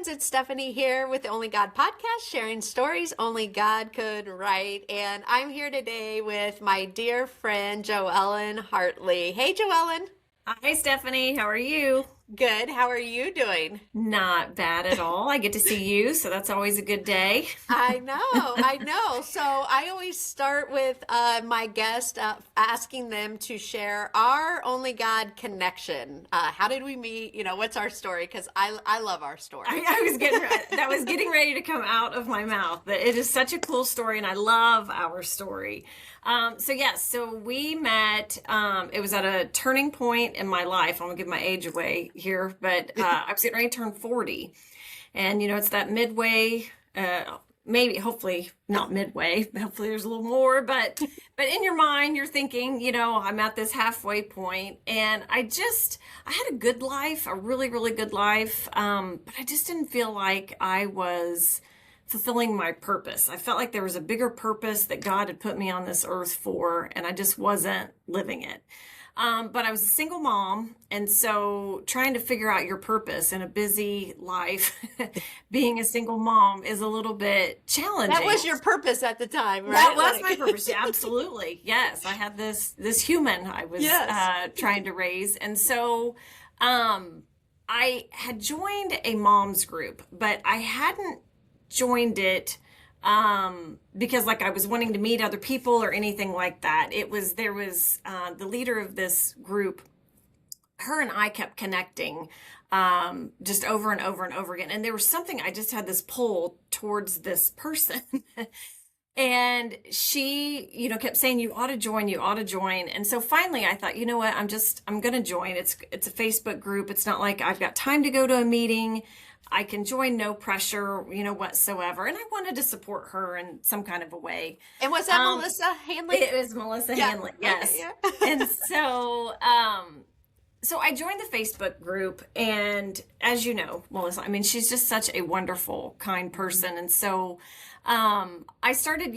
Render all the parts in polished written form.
friends, it's Stephanie here with the Only God podcast, sharing stories only God could write. And I'm here today with my dear friend, Joellyn Hartley. Hey, Joellyn. Hi, Stephanie. How are you? Good. How are you doing? Not bad at all. I get to see you, so that's always a good day. I know. So I always start with my guest asking them to share our Only God connection. How did we meet? What's our story? Because I love our story. I was getting that was getting ready to come out of my mouth. That it is such a cool story, and I love our story. So we met. It was at a turning point in my life. I'm gonna give my age away here, but I was getting ready to turn 40, and it's that midway. Maybe, hopefully not midway. Hopefully there's a little more, but in your mind, you're thinking, I'm at this halfway point, and I had a good life, a really, really good life, but I just didn't feel like I was fulfilling my purpose. I felt like there was a bigger purpose that God had put me on this earth for, and I just wasn't living it. But I was a single mom, and so trying to figure out your purpose in a busy life, being a single mom is a little bit challenging. That was your purpose at the time, right? That was my purpose. Yeah, absolutely. Yes, I had this human I was trying to raise, and so I had joined a mom's group, but I hadn't joined it because I was wanting to meet other people or anything like that. There was the leader of this group, her and I kept connecting just over and over and over again. And there was something, I just had this pull towards this person. And she, kept saying, you ought to join, you ought to join. And so finally I thought, you know what, I'm going to join. It's a Facebook group. It's not like I've got time to go to a meeting. I can join, no pressure, whatsoever. And I wanted to support her in some kind of a way. And was that Melissa Hanley? It was Melissa Hanley, yes. Okay, yeah. And so, so I joined the Facebook group, and as you know, Melissa, she's just such a wonderful, kind person. And so I started,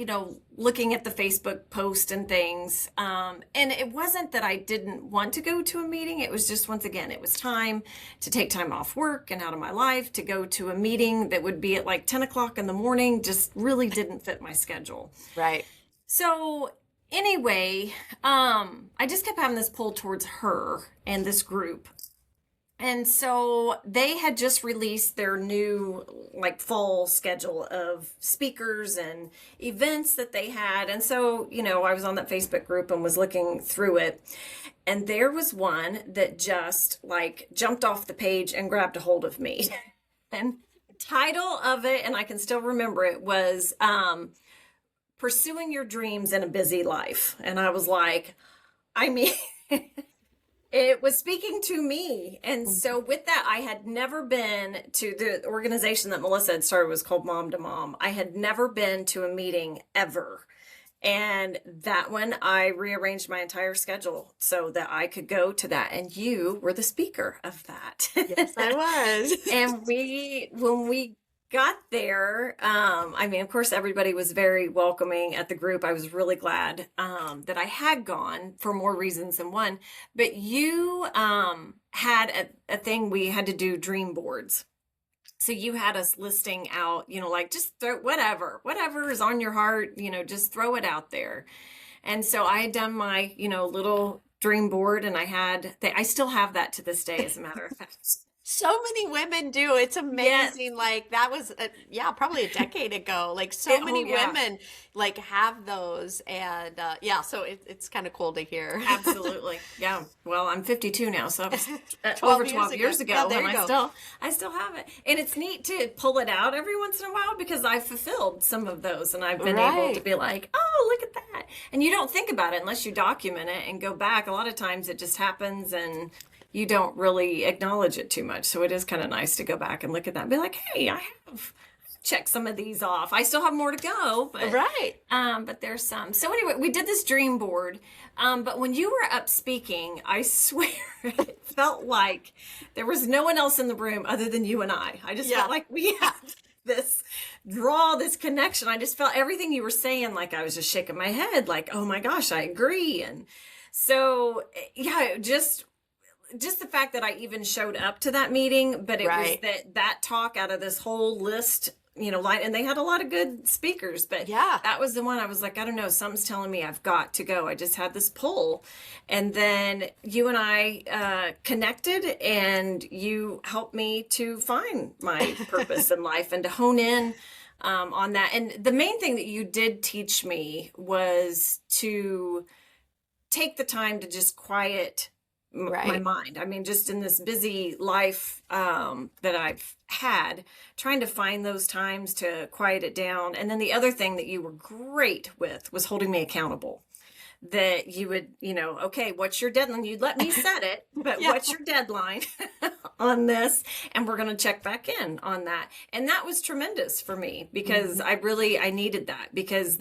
looking at the Facebook post and things. And it wasn't that I didn't want to go to a meeting. It was just, once again, it was time to take time off work and out of my life to go to a meeting that would be at 10 o'clock in the morning. Just really didn't fit my schedule. Right. So anyway, I just kept having this pull towards her and this group. And so they had just released their new fall schedule of speakers and events that they had. And so, I was on that Facebook group and was looking through it. And there was one that just jumped off the page and grabbed a hold of me. And the title of it, and I can still remember it, was Pursuing Your Dreams in a Busy Life. And I was like, it was speaking to me. And so with that, I had never been to the organization that Melissa had started, was called Mom to Mom. I had never been to a meeting ever. And that one, I rearranged my entire schedule so that I could go to that. And you were the speaker of that. Yes, I was. And when we got there, of course, everybody was very welcoming at the group. I was really glad that I had gone for more reasons than one. But you had a thing, we had to do dream boards. So you had us listing out, just throw whatever is on your heart, just throw it out there. And so I had done my, little dream board, and I still have that to this day, as a matter of fact. So many women do. It's amazing. Yes. That was, probably a decade ago. Many women have those. And so it's kind of cool to hear. Absolutely. Yeah. Well, I'm 52 now, so that was 12 years ago. Yeah, there you go. I still have it. And it's neat to pull it out every once in a while, because I fulfilled some of those, and I've been able to be like, oh, look at that. And you don't think about it unless you document it and go back. A lot of times it just happens, and you don't really acknowledge it too much. So it is kind of nice to go back and look at that and be like, hey, I have checked some of these off. I still have more to go. But, but there's some. So anyway, we did this dream board. But when you were up speaking, I swear it felt like there was no one else in the room other than you and I. I just felt like we had this connection. I just felt everything you were saying, I was just shaking my head, oh my gosh, I agree. And so, just the fact that I even showed up to that meeting, but it was Right. that talk out of this whole list, line, and they had a lot of good speakers, but Yeah. that was the one I was like, I don't know, something's telling me I've got to go. I just had this pull. And then you and I connected, and you helped me to find my purpose in life and to hone in on that. And the main thing that you did teach me was to take the time to just quiet my Right. mind. I mean, just in this busy life that I've had, trying to find those times to quiet it down. And then the other thing that you were great with was holding me accountable. That you would, okay, what's your deadline? You'd let me set it, but Yeah. what's your deadline on this? And we're going to check back in on that. And that was tremendous for me because I needed that, because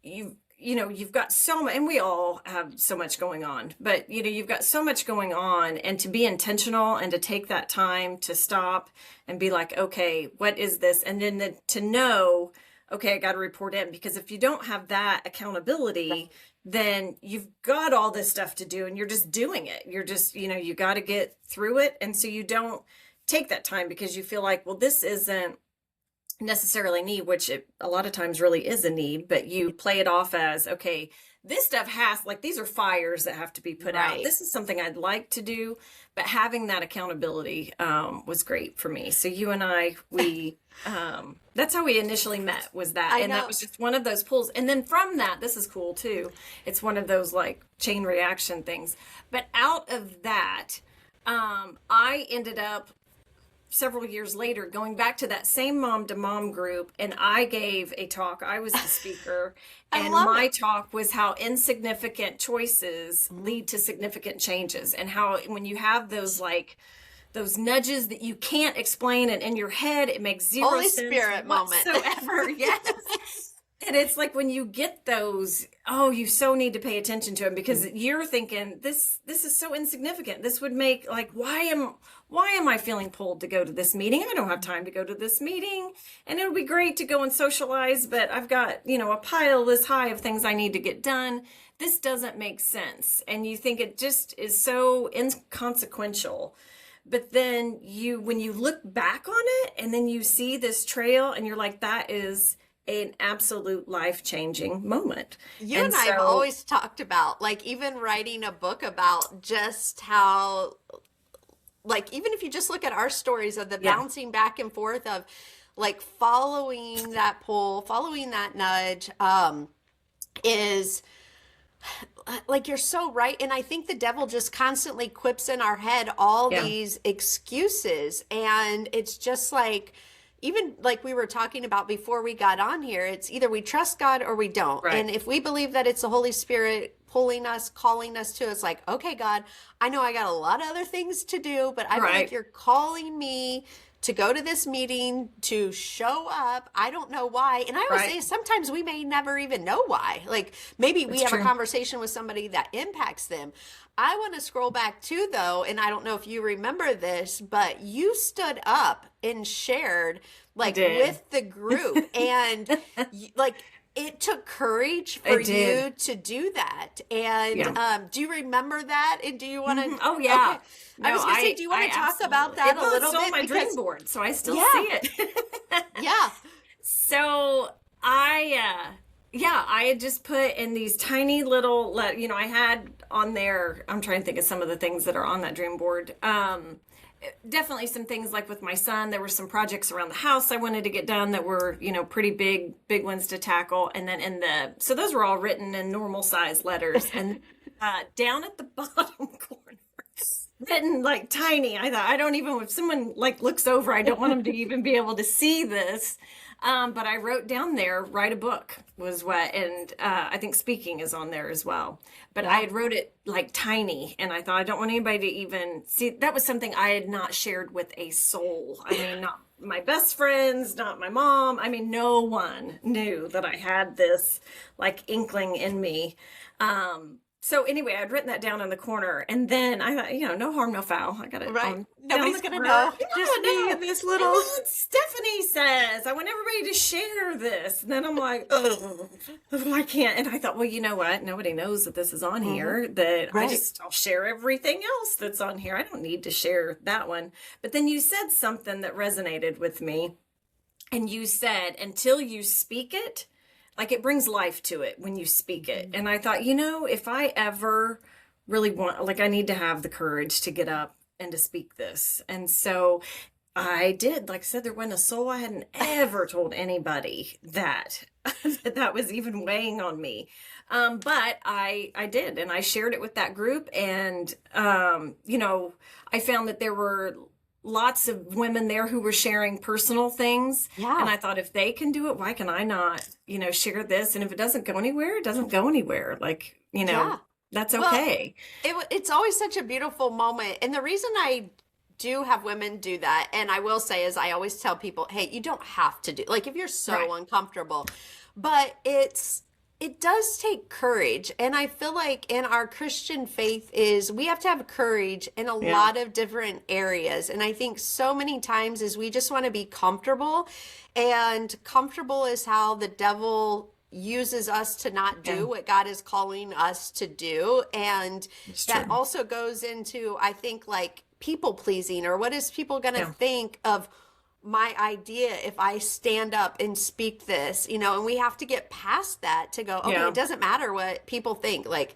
you've got so much, and we all have so much going on, but you've got so much going on, and to be intentional and to take that time to stop and be like, okay, what is this? And then to know, okay, I got to report in, because if you don't have that accountability, then you've got all this stuff to do and you're just doing it. You're just, you got to get through it. And so you don't take that time because you feel like, well, this isn't necessarily need, which it a lot of times really is a need, but you play it off as, okay, this stuff these are fires that have to be put out. Right. This is something I'd like to do, but having that accountability was great for me. So you and I, we that's how we initially met, was that. And that was just one of those pulls. And then from that, this is cool too. It's one of those like chain reaction things. But out of that, I ended up several years later going back to that same mom to mom group, and I gave a talk. I was the speaker, and my talk was how insignificant choices lead to significant changes, and how when you have those nudges that you can't explain, and in your head it makes zero Holy sense Spirit moment. whatsoever. Yes. And it's like when you get those, you so need to pay attention to them, because you're thinking, this is so insignificant. This would make, like, why am I feeling pulled to go to this meeting? I don't have time to go to this meeting. And it would be great to go and socialize, but I've got, a pile this high of things I need to get done. This doesn't make sense. And you think it just is so inconsequential. But then when you look back on it and then you see this trail and you're like, that is an absolute life-changing moment. You and I have always talked about, like, even writing a book about just how, like, even if you just look at our stories of the bouncing back and forth of, like, following that pull, following that nudge, is, like, you're so right. And I think the devil just constantly quips in our head all these excuses. And it's just like, even like we were talking about before we got on here, it's either we trust God or we don't. Right. And if we believe that it's the Holy Spirit pulling us, calling us to, it's like, okay, God, I know I got a lot of other things to do, but I believe you're calling me to go to this meeting, to show up. I don't know why. And I always say sometimes we may never even know why. Like, maybe we have a conversation with somebody that impacts them. I want to scroll back too, though, and I don't know if you remember this, but you stood up and shared, like, with the group. And like, it took courage for you to do that. And do you remember that? And do you want to? Oh, yeah. Okay. No, I was going to say, do you want to talk about that a little bit? It's on my dream board, so I still see it. Yeah. So I had just put in these tiny little, I had on there, I'm trying to think of some of the things that are on that dream board. Definitely some things like with my son, there were some projects around the house I wanted to get done that were, pretty big ones to tackle. And then so those were all written in normal size letters. And down at the bottom corner, written like tiny, I thought, if someone like looks over, I don't want them to even be able to see this. But I wrote down there, write a book was what, and I think speaking is on there as well. But I had wrote it like tiny, and I thought, I don't want anybody to even see. That was something I had not shared with a soul. I mean, not my best friends, not my mom. I mean, no one knew that I had this like inkling in me. So anyway, I'd written that down in the corner, and then I thought, no harm, no foul. I got it Right. on Nobody's down the gonna corner. know. Just me and this little. And then Stephanie says, I want everybody to share this. And then I'm like, oh, I can't. And I thought, well, you know what? Nobody knows that this is on here, that Right. I'll share everything else that's on here. I don't need to share that one. But then you said something that resonated with me. And you said, until you speak it, like it brings life to it when you speak it. And I thought, if I ever really want, like I need to have the courage to get up and to speak this. And so I did. Like I said, there wasn't a soul I hadn't ever told anybody that that was even weighing on me. But I did, and I shared it with that group. And, I found that there were lots of women there who were sharing personal things. Yeah. And I thought, if they can do it, why can I not, share this? And if it doesn't go anywhere, it doesn't go anywhere. Like, Yeah. that's Well, okay. It's always such a beautiful moment. And the reason I do have women do that, and I will say, is I always tell people, hey, you don't have to do, like, if you're so Right. uncomfortable, but it does take courage. And I feel like in our Christian faith is we have to have courage in a lot of different areas. And I think so many times is we just want to be comfortable, and comfortable is how the devil uses us to not do what God is calling us to do. And that also goes into, I think, like people pleasing, or what is people going to think of my idea if I stand up and speak this, and we have to get past that to go, okay, it doesn't matter what people think. Like,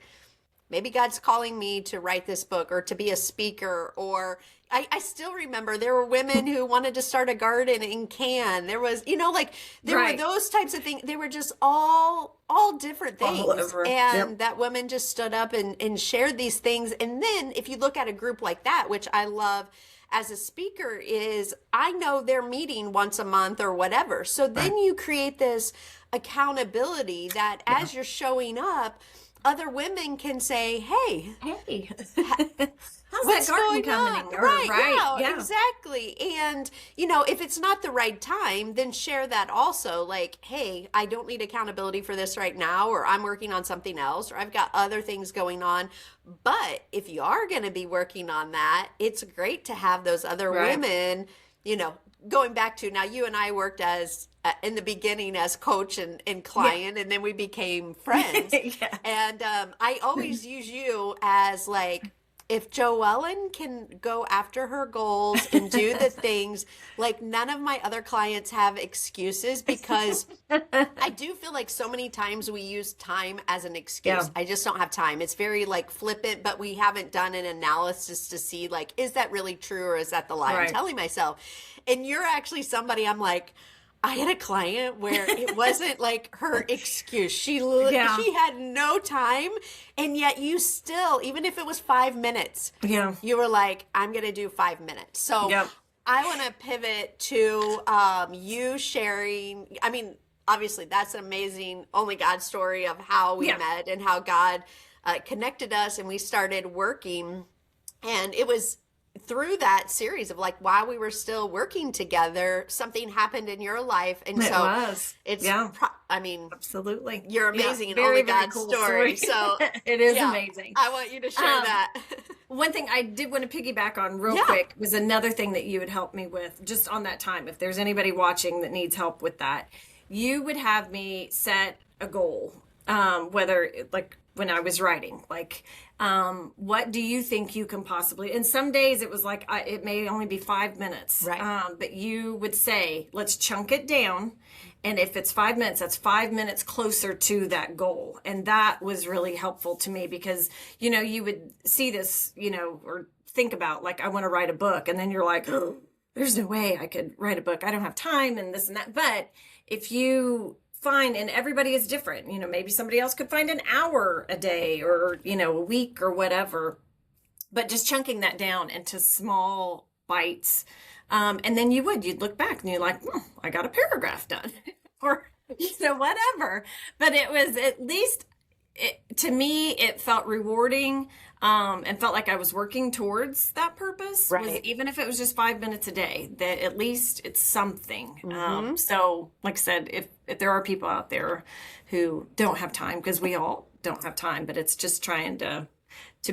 maybe God's calling me to write this book or to be a speaker. Or I still remember there were women who wanted to start a garden in Cannes. There was, there were those types of things. They were just all different things. All over. And that woman just stood up and shared these things. And then if you look at a group like that, which I love as a speaker, is I know they're meeting once a month or whatever. So then you create this accountability that as you're showing up, other women can say, hey, How's what's that garden going on? coming? Or, Right, yeah. exactly. And, if it's not the right time, then share that also. Like, hey, I don't need accountability for this right now, or I'm working on something else, or I've got other things going on. But if you are going to be working on that, it's great to have those other women, going back to, now you and I worked as, in the beginning as coach and client, and then we became friends. And I always use you as like, if Joellyn can go after her goals and do the things, like none of my other clients have excuses, because I do feel like so many times we use time as an excuse. I just don't have time. It's very like flippant, but we haven't done an analysis to see like, is that really true, or is that the lie I'm telling myself? And you're actually somebody I'm like, I had a client where it wasn't like her excuse. She had no time, and yet you still, even if it was 5 minutes, you were like, I'm going to do 5 minutes. So I want to pivot to you sharing. I mean, obviously that's an amazing only God story of how we met and how God connected us, and we started working. And it was through that series of like, while we were still working together, something happened in your life. And it's, I mean, absolutely, you're amazing in very, only very God's cool story. So it is amazing. I want you to share that. One thing I did want to piggyback on real quick was another thing that you would help me with just on that time. If there's anybody watching that needs help with that, you would have me set a goal, whether like when I was writing, like, what do you think you can possibly, and some days it was like, it may only be 5 minutes, but you would say, let's chunk it down. And if it's 5 minutes, that's 5 minutes closer to that goal. And that was really helpful to me because, you would see this, or think about like, I want to write a book. And then you're like, oh, there's no way I could write a book. I don't have time and this and that. But if you find, and everybody is different, maybe somebody else could find an hour a day or, a week or whatever, but just chunking that down into small bites. And then you'd look back and you're like, I got a paragraph done or, whatever. But it was at least, to me, it felt rewarding and felt like I was working towards that purpose. Right. Even if it was just 5 minutes a day, that at least it's something. So like I said, if there are people out there who don't have time, because we all don't have time, but it's just trying to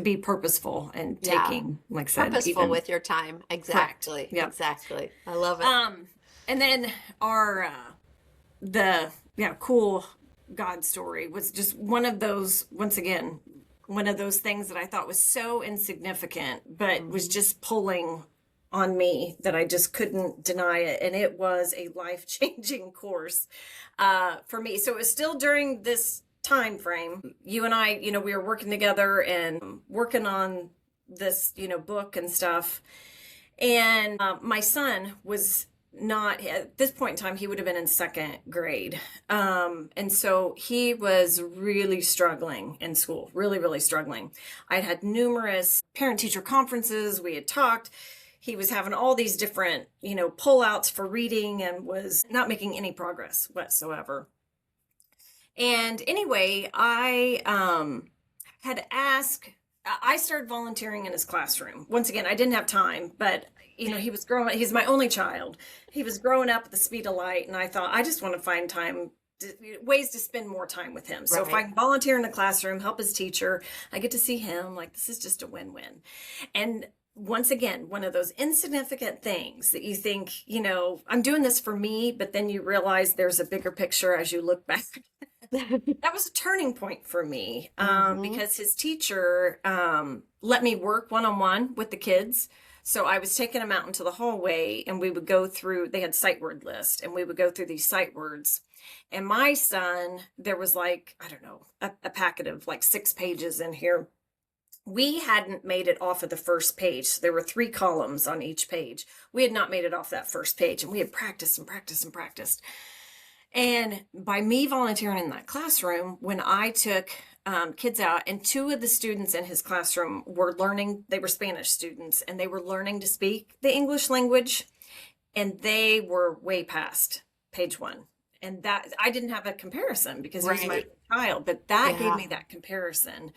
be purposeful and Yeah. taking, like I said, Purposeful even with your time. Exactly. Yep. Exactly. I love it. and then our the cool God story was just one of those, once again, one of those things that I thought was so insignificant, but was just pulling on me that I just couldn't deny it. And it was a life-changing course for me. So it was still during this time frame. You and I, we were working together and working on this, book and stuff. And my son was not, at this point in time, he would have been in second grade. And so he was really struggling in school, really, really struggling. I'd had numerous parent-teacher conferences. We had talked. He was having all these different, pullouts for reading and was not making any progress whatsoever. And anyway, I I started volunteering in his classroom. Once again, I didn't have time, but he was growing, he's my only child. He was growing up at the speed of light, and I thought, I just want to find ways to spend more time with him. So if I can volunteer in the classroom, help his teacher, I get to see him, like, this is just a win-win. And once again, one of those insignificant things that you think, I'm doing this for me, but then you realize there's a bigger picture as you look back. That was a turning point for me because his teacher let me work one-on-one with the kids. So I was taking them out into the hallway, and we would go through, they had sight word list, and we would go through these sight words. And my son, there was like, I don't know, a packet of like 6 pages in here. We hadn't made it off of the first page. There were 3 columns on each page. We had not made it off that first page, and we had practiced and practiced and practiced. And by me volunteering in that classroom, when I took kids out, and 2 of the students in his classroom were learning, they were Spanish students, and they were learning to speak the English language, and they were way past page 1. And that, I didn't have a comparison because he was my child, but that gave me that comparison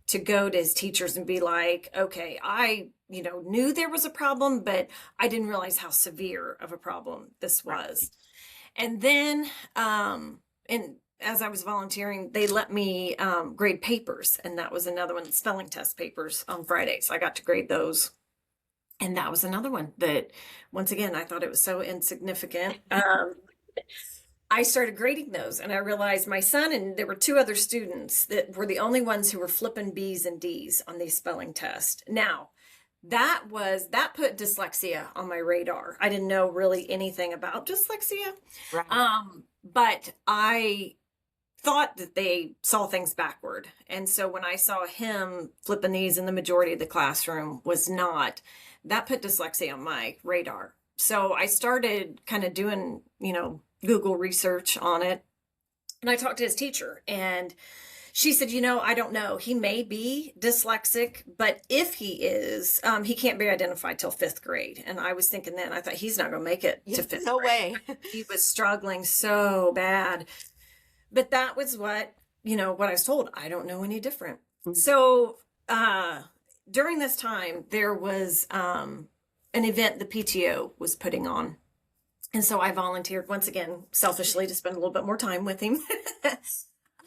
to go to his teachers and be like, okay, I, knew there was a problem, but I didn't realize how severe of a problem this was. And then, and as I was volunteering, they let me grade papers. And that was another one, spelling test papers on Fridays. I got to grade those. And that was another one that, once again, I thought it was so insignificant. I started grading those, and I realized my son and there were 2 other students that were the only ones who were flipping B's and D's on these spelling tests. Now, that put dyslexia on my radar. I didn't know really anything about dyslexia. Right. But I thought that they saw things backward. And so when I saw him flipping these in the majority of the classroom was not, that put dyslexia on my radar. So I started kind of doing, Google research on it. And I talked to his teacher, and she said, I don't know. He may be dyslexic, but if he is, he can't be identified till 5th grade. And I was thinking then, I thought he's not going to make it to 5th grade. No way. He was struggling so bad. But that was what I was told. I don't know any different. Mm-hmm. So during this time, there was an event the PTO was putting on. And so I volunteered once again, selfishly, to spend a little bit more time with him.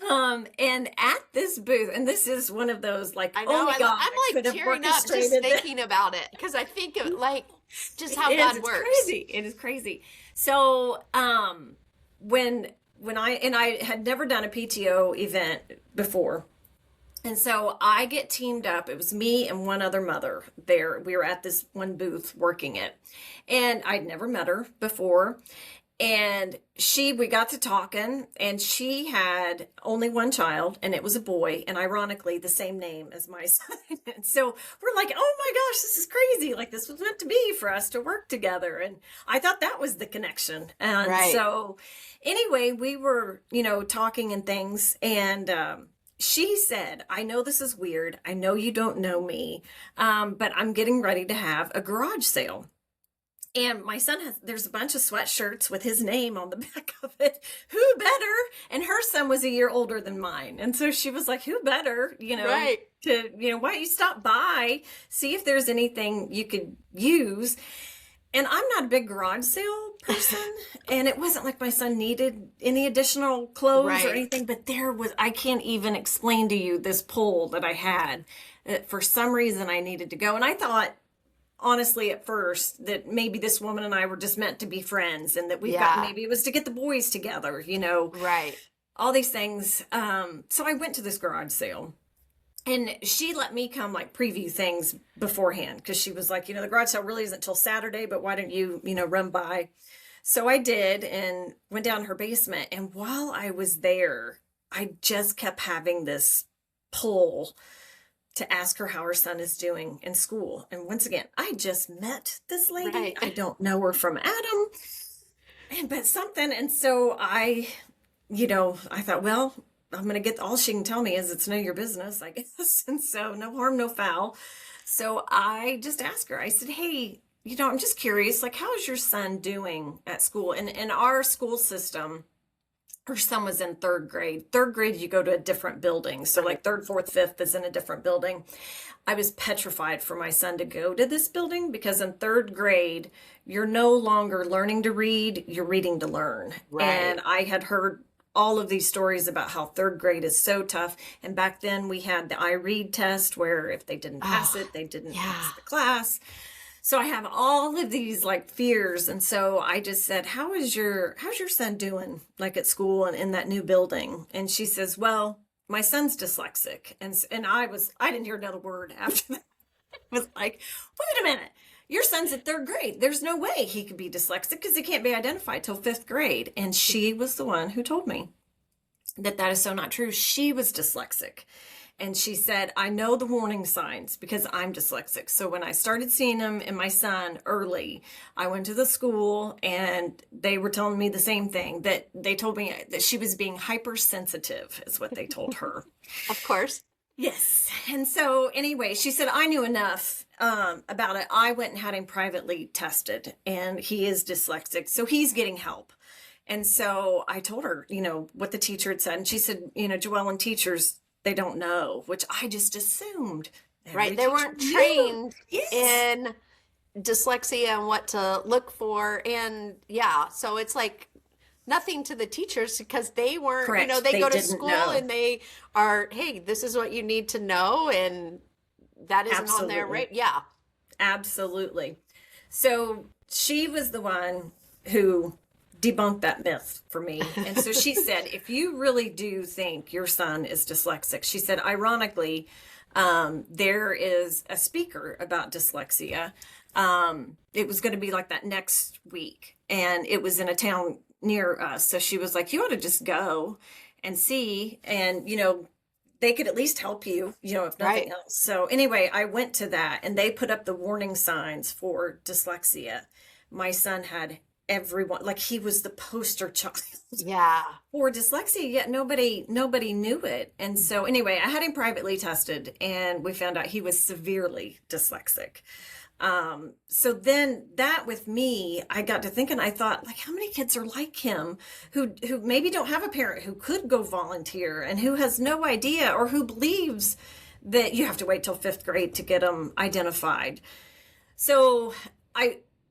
And at this booth, and this is one of those, like, I know, oh my God, I'm like tearing up just thinking about it, because I think of like just how God works. It is crazy. So when I had never done a PTO event before. And so I get teamed up. It was me and one other mother there. We were at this one booth working it. And I'd never met her before. And we got to talking, and she had only one child, and it was a boy, and ironically the same name as my son. And so we're like, oh my gosh, this is crazy. Like, this was meant to be for us to work together. And I thought that was the connection. And so anyway, we were, talking and things, and she said, I know this is weird. I know you don't know me, but I'm getting ready to have a garage sale. And my son there's a bunch of sweatshirts with his name on the back of it. Who better? And her son was a year older than mine. And so she was like, who better, why don't you stop by, see if there's anything you could use. And I'm not a big garage sale person. And it wasn't like my son needed any additional clothes or Right. anything, but I can't even explain to you this pull that I had. For some reason, I needed to go. And I thought, honestly, at first, that maybe this woman and I were just meant to be friends, and that Yeah. maybe it was to get the boys together, Right. all these things. So I went to this garage sale. And she let me come like preview things beforehand, because she was like, the garage sale really isn't till Saturday, but why don't you, run by? So I did, and went down her basement. And while I was there, I just kept having this pull to ask her how her son is doing in school. And once again, I just met this lady. Right. I don't know her from Adam, but something. And so I thought, well, I'm going to get all she can tell me is it's none of your business, I guess. And so no harm, no foul. So I just asked her, I said, hey, I'm just curious, like, how is your son doing at school? And in our school system, her son was in third grade. Third grade, you go to a different building. So like third, fourth, fifth is in a different building. I was petrified for my son to go to this building, because in third grade, you're no longer learning to read, you're reading to learn. Right. And I had heard all of these stories about how third grade is so tough. And back then we had the I read test, where if they didn't pass it, they didn't pass the class. So I have all of these like fears. And so I just said, how's your son doing like at school and in that new building? And she says, well, my son's dyslexic. And I didn't hear another word after that. I was like, wait a minute. Your son's at third grade. There's no way he could be dyslexic, because he can't be identified till fifth grade. And she was the one who told me that is so not true. She was dyslexic. And she said, I know the warning signs because I'm dyslexic. So when I started seeing them in my son early, I went to the school and they were telling me the same thing, that they told me that she was being hypersensitive, is what they told her. Of course. Yes. And so anyway, she said, I knew enough about it. I went and had him privately tested, and he is dyslexic. So he's getting help. And so I told her, what the teacher had said. And she said, Joellyn, teachers, they don't know, which I just assumed. Right. They weren't trained Yes. in dyslexia and what to look for. And yeah, so it's like nothing to the teachers, because they weren't, Correct. they They go to didn't school know. and they are, hey, this is what you need to know. And that isn't on there, Absolutely. right? Yeah. Absolutely. So she was the one who debunked that myth for me. And so she said, if you really do think your son is dyslexic, she said, ironically, there is a speaker about dyslexia. It was going to be like that next week, and it was in a town near us. So she was like, you ought to just go and see, and, they could at least help you, if nothing Right. else. So anyway, I went to that, and they put up the warning signs for dyslexia. My son had everyone, like, he was the poster child Yeah. for dyslexia, yet nobody knew it. And so anyway, I had him privately tested, and we found out he was severely dyslexic. So then that with me, I got to thinking, I thought, like, how many kids are like him who maybe don't have a parent who could go volunteer, and who has no idea, or who believes that you have to wait till fifth grade to get them identified. So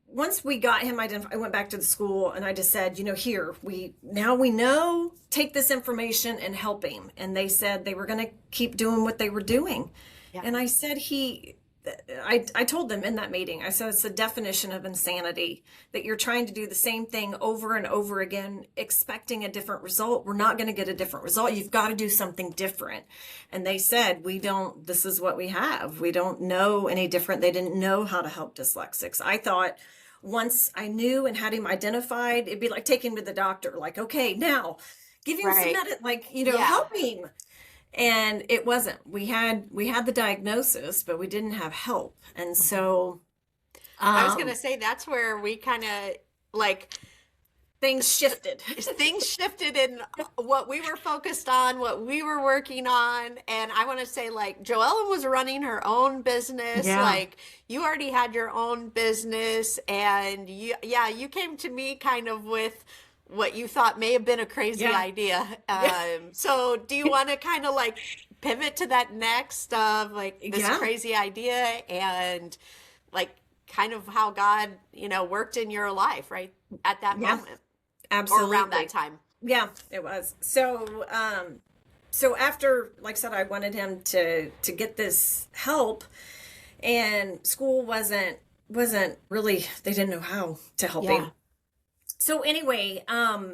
once we got him identified, I went back to the school, and I just said, here, we know, take this information and help him. And they said they were going to keep doing what they were doing. Yeah. And I said, I told them in that meeting, I said, it's the definition of insanity, that you're trying to do the same thing over and over again, expecting a different result. We're not going to get a different result. You've got to do something different. And they said, this is what we have. We don't know any different. They didn't know how to help dyslexics. I thought once I knew and had him identified, it'd be like taking him to the doctor, like, okay, now give him Right. some help him. And it wasn't. We had the diagnosis, but we didn't have help. And so I was going to say that's where we kind of like things shifted. things shifted in what we were focused on, what we were working on. And I want to say, like, Joellyn was running her own business. Yeah. Like, you already had your own business, and you came to me kind of with what you thought may have been a crazy Yeah. idea. So do you want to kind of like pivot to that next of like this Yeah. crazy idea, and like kind of how God, worked in your life right at that Yeah, moment or absolutely. around that time. Yeah, it was. So after, like I said, I wanted him to get this help, and school wasn't really, they didn't know how to help Yeah. him. So anyway,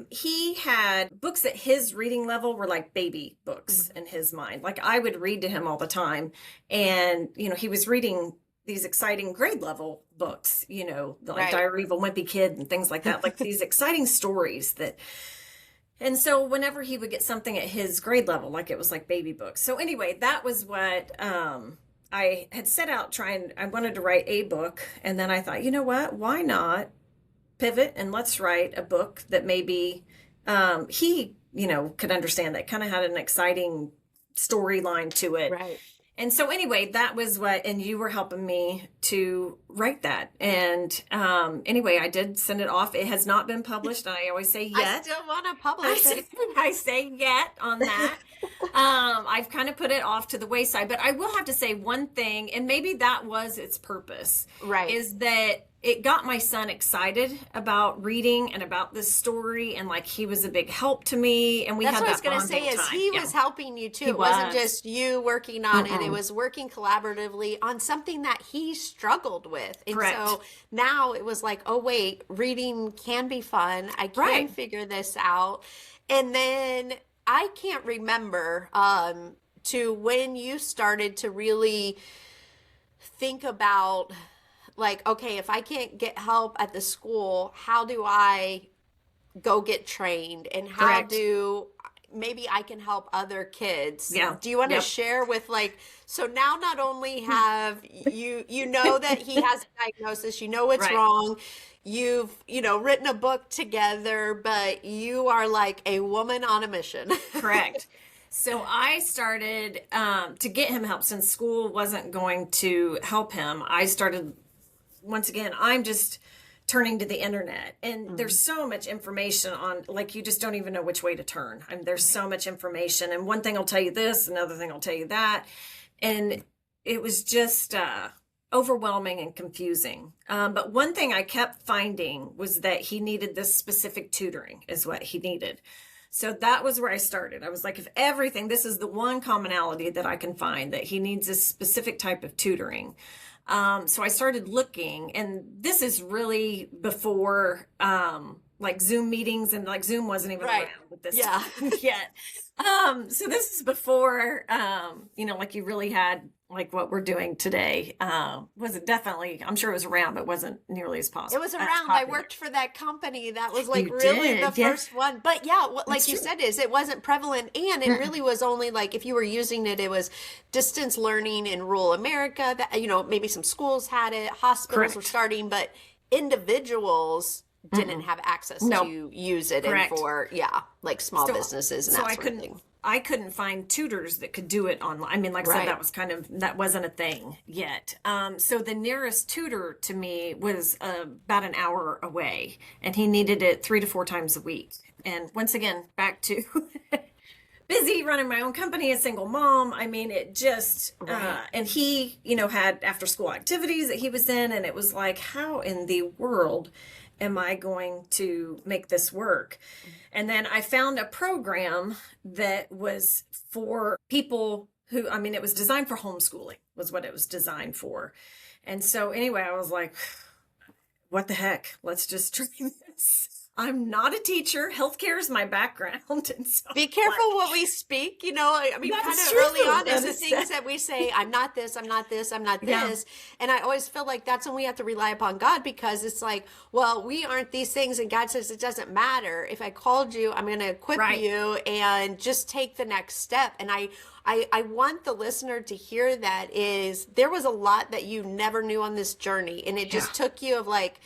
he had books at his reading level were like baby books in his mind. Like I would read to him all the time, and he was reading these exciting grade level books, like Right. Diary of a Wimpy Kid and things like that, like these exciting stories that. And so whenever he would get something at his grade level, like it was like baby books. So anyway, that was what I had set out I wanted to write a book, and then I thought, you know what, why not pivot and let's write a book that maybe he could understand, that kind of had an exciting storyline to it. Right. And so anyway, that was and you were helping me to write that. And anyway, I did send it off. It has not been published. I always say yet. I still want to publish it. I say yet on that. I've kind of put it off to the wayside, but I will have to say one thing, and maybe that was its purpose. Right. Is that it got my son excited about reading and about this story, and like he was a big help to me, and we That's had what I was that going to say bonding is time. he Yeah. was helping you too. He It wasn't was. just you working on it. It was working collaboratively on something that he struggled with. And Correct. so now it was like, oh wait, reading can be fun. I can Right. figure this out. And then I can't remember to when you started to really think about, like, okay, if I can't get help at the school, how do I go get trained, and how Correct. do maybe I can help other kids? Yeah. Do you want to Yep. share with, like, so now not only have you know that he has a diagnosis, you know what's Right. wrong, you've written a book together, but you are like a woman on a mission. Correct. So I started to get him help since school wasn't going to help him. I started, once again, I'm just turning to the internet, and there's so much information on, like, you just don't even know which way to turn. I mean, there's so much information, and one thing will tell you this, another thing will tell you that. And it was just overwhelming and confusing. But one thing I kept finding was that he needed this specific tutoring is what he needed. So that was where I started. I was like, if everything, this is the one commonality that I can find, that he needs a specific type of tutoring. So I started looking, and this is really before like Zoom meetings, and like Zoom wasn't even Right. around with this Yeah. yet. So this is before, like you really had like what we're doing today. Wasn't definitely, I'm sure it was around, but wasn't nearly as possible. It was around. I worked for that company. That was like You really did, the yeah. first one. But yeah, what, like That's you true. said, is it wasn't prevalent, and it really was only like if you were using it, it was distance learning in rural America. That maybe some schools had it, hospitals were Correct. starting, but individuals didn't have access No. to use it, Correct. and for like small businesses and that sort of thing. I couldn't find tutors that could do it online. I mean, like I Right. said, that wasn't a thing yet. So the nearest tutor to me was about an hour away, and he needed it 3 to 4 times a week. And once again, back to busy running my own company, a single mom. I mean, it just, and he, had after school activities that he was in, and it was like, how in the world am I going to make this work? And then I found a program that was for people who, I mean, it was designed for homeschooling, was what it was designed for. And so anyway, I was like, what the heck? Let's just try this. I'm not a teacher. Healthcare is my background. And so Be careful what we speak, I mean, That kind is of true. early on is That the is- things that we say, I'm not this, I'm not this, I'm not Yeah. this. And I always feel like that's when we have to rely upon God, because it's like, well, we aren't these things. And God says, it doesn't matter. If I called you, I'm going to equip Right. you, and just take the next step. And I want the listener to hear that is there was a lot that you never knew on this journey. And it just took you of like,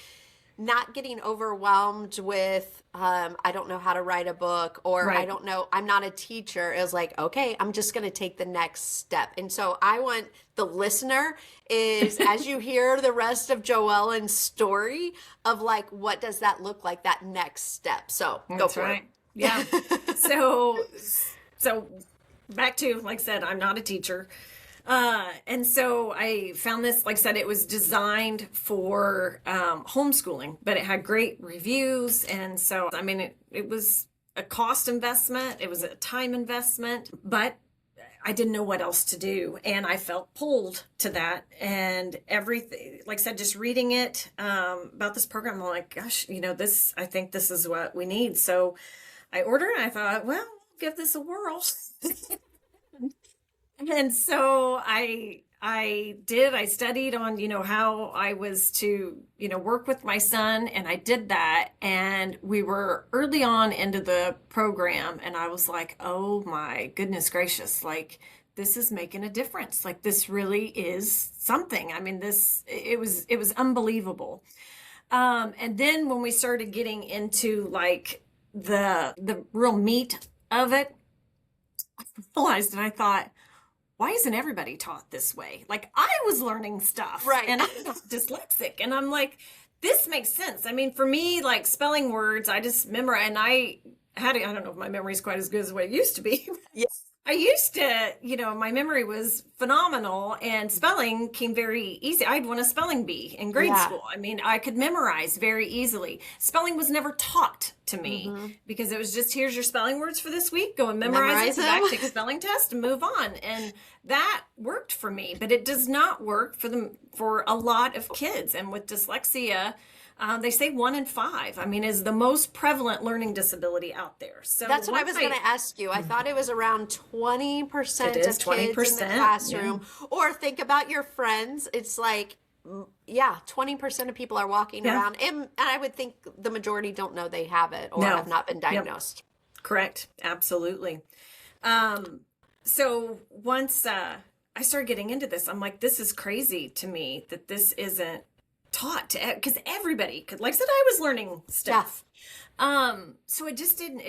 not getting overwhelmed with, I don't know how to write a book, or Right. I don't know, I'm not a teacher. It was like, okay, I'm just going to take the next step. And so I want the listener is, as you hear the rest of Joellyn's story of like, what does that look like, that next step? So go That's for right. it. Yeah. So back to, like I said, I'm not a teacher. And so I found this, like I said, it was designed for homeschooling, but it had great reviews. And so, I mean, it was a cost investment, it was a time investment, but I didn't know what else to do. And I felt pulled to that. And everything, like I said, just reading it about this program, I'm like, gosh, I think this is what we need. So I ordered it and I thought, well, give this a whirl. And so I did. I studied on, how I was to, work with my son, and I did that. And we were early on into the program, and I was like, oh my goodness gracious, like this is making a difference. Like this really is something. I mean, it was unbelievable. And then when we started getting into like the real meat of it, I realized, and I thought, why isn't everybody taught this way? Like I was learning stuff, Right. and I'm not dyslexic, and I'm like, this makes sense. I mean, for me, like spelling words, I just memorize, and I don't know if my memory is quite as good as what it used to be. Yes. I used to, my memory was phenomenal, and spelling came very easy. I'd won a spelling bee in grade school. I mean, I could memorize very easily. Spelling was never taught to me because it was just, here's your spelling words for this week. Go and memorize it, them. back, take a spelling test, and move on. And that worked for me, but it does not work for a lot of kids. And with dyslexia, they say 1 in 5, is the most prevalent learning disability out there. So that's what I was going to ask you. I thought it was around 20% It is of kids in the classroom. Yeah. Or think about your friends. It's like, 20% of people are walking around. And I would think the majority don't know they have it or have not been diagnosed. Yep. Correct. Absolutely. So once I started getting into this, I'm like, this is crazy to me that this isn't taught to, because everybody could, like I said, I was learning stuff. So it just didn't,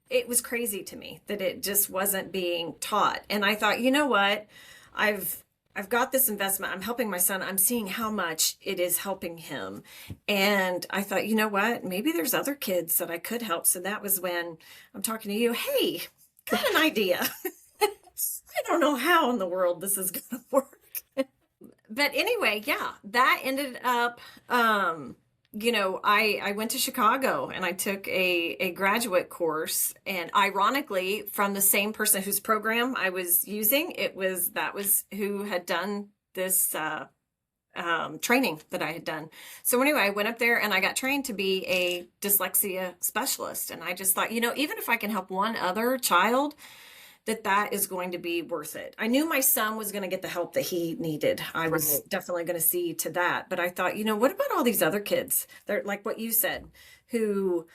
it was crazy to me that it just wasn't being taught. And I thought, you know what, I've got this investment. I'm helping my son. I'm seeing how much it is helping him. And I thought, you know what, maybe there's other kids that I could help. So that was when I'm talking to you. Hey, got an idea. I don't know how in the world this is going to work. But anyway, that ended up, I went to Chicago and I took a graduate course, and ironically from the same person whose program I was using, that was who had done this training that I had done. So anyway, I went up there and I got trained to be a dyslexia specialist. And I just thought, even if I can help one other child, that is going to be worth it. I knew my son was going to get the help that he needed. I was definitely going to see to that. But I thought, what about all these other kids? They're like what you said, who,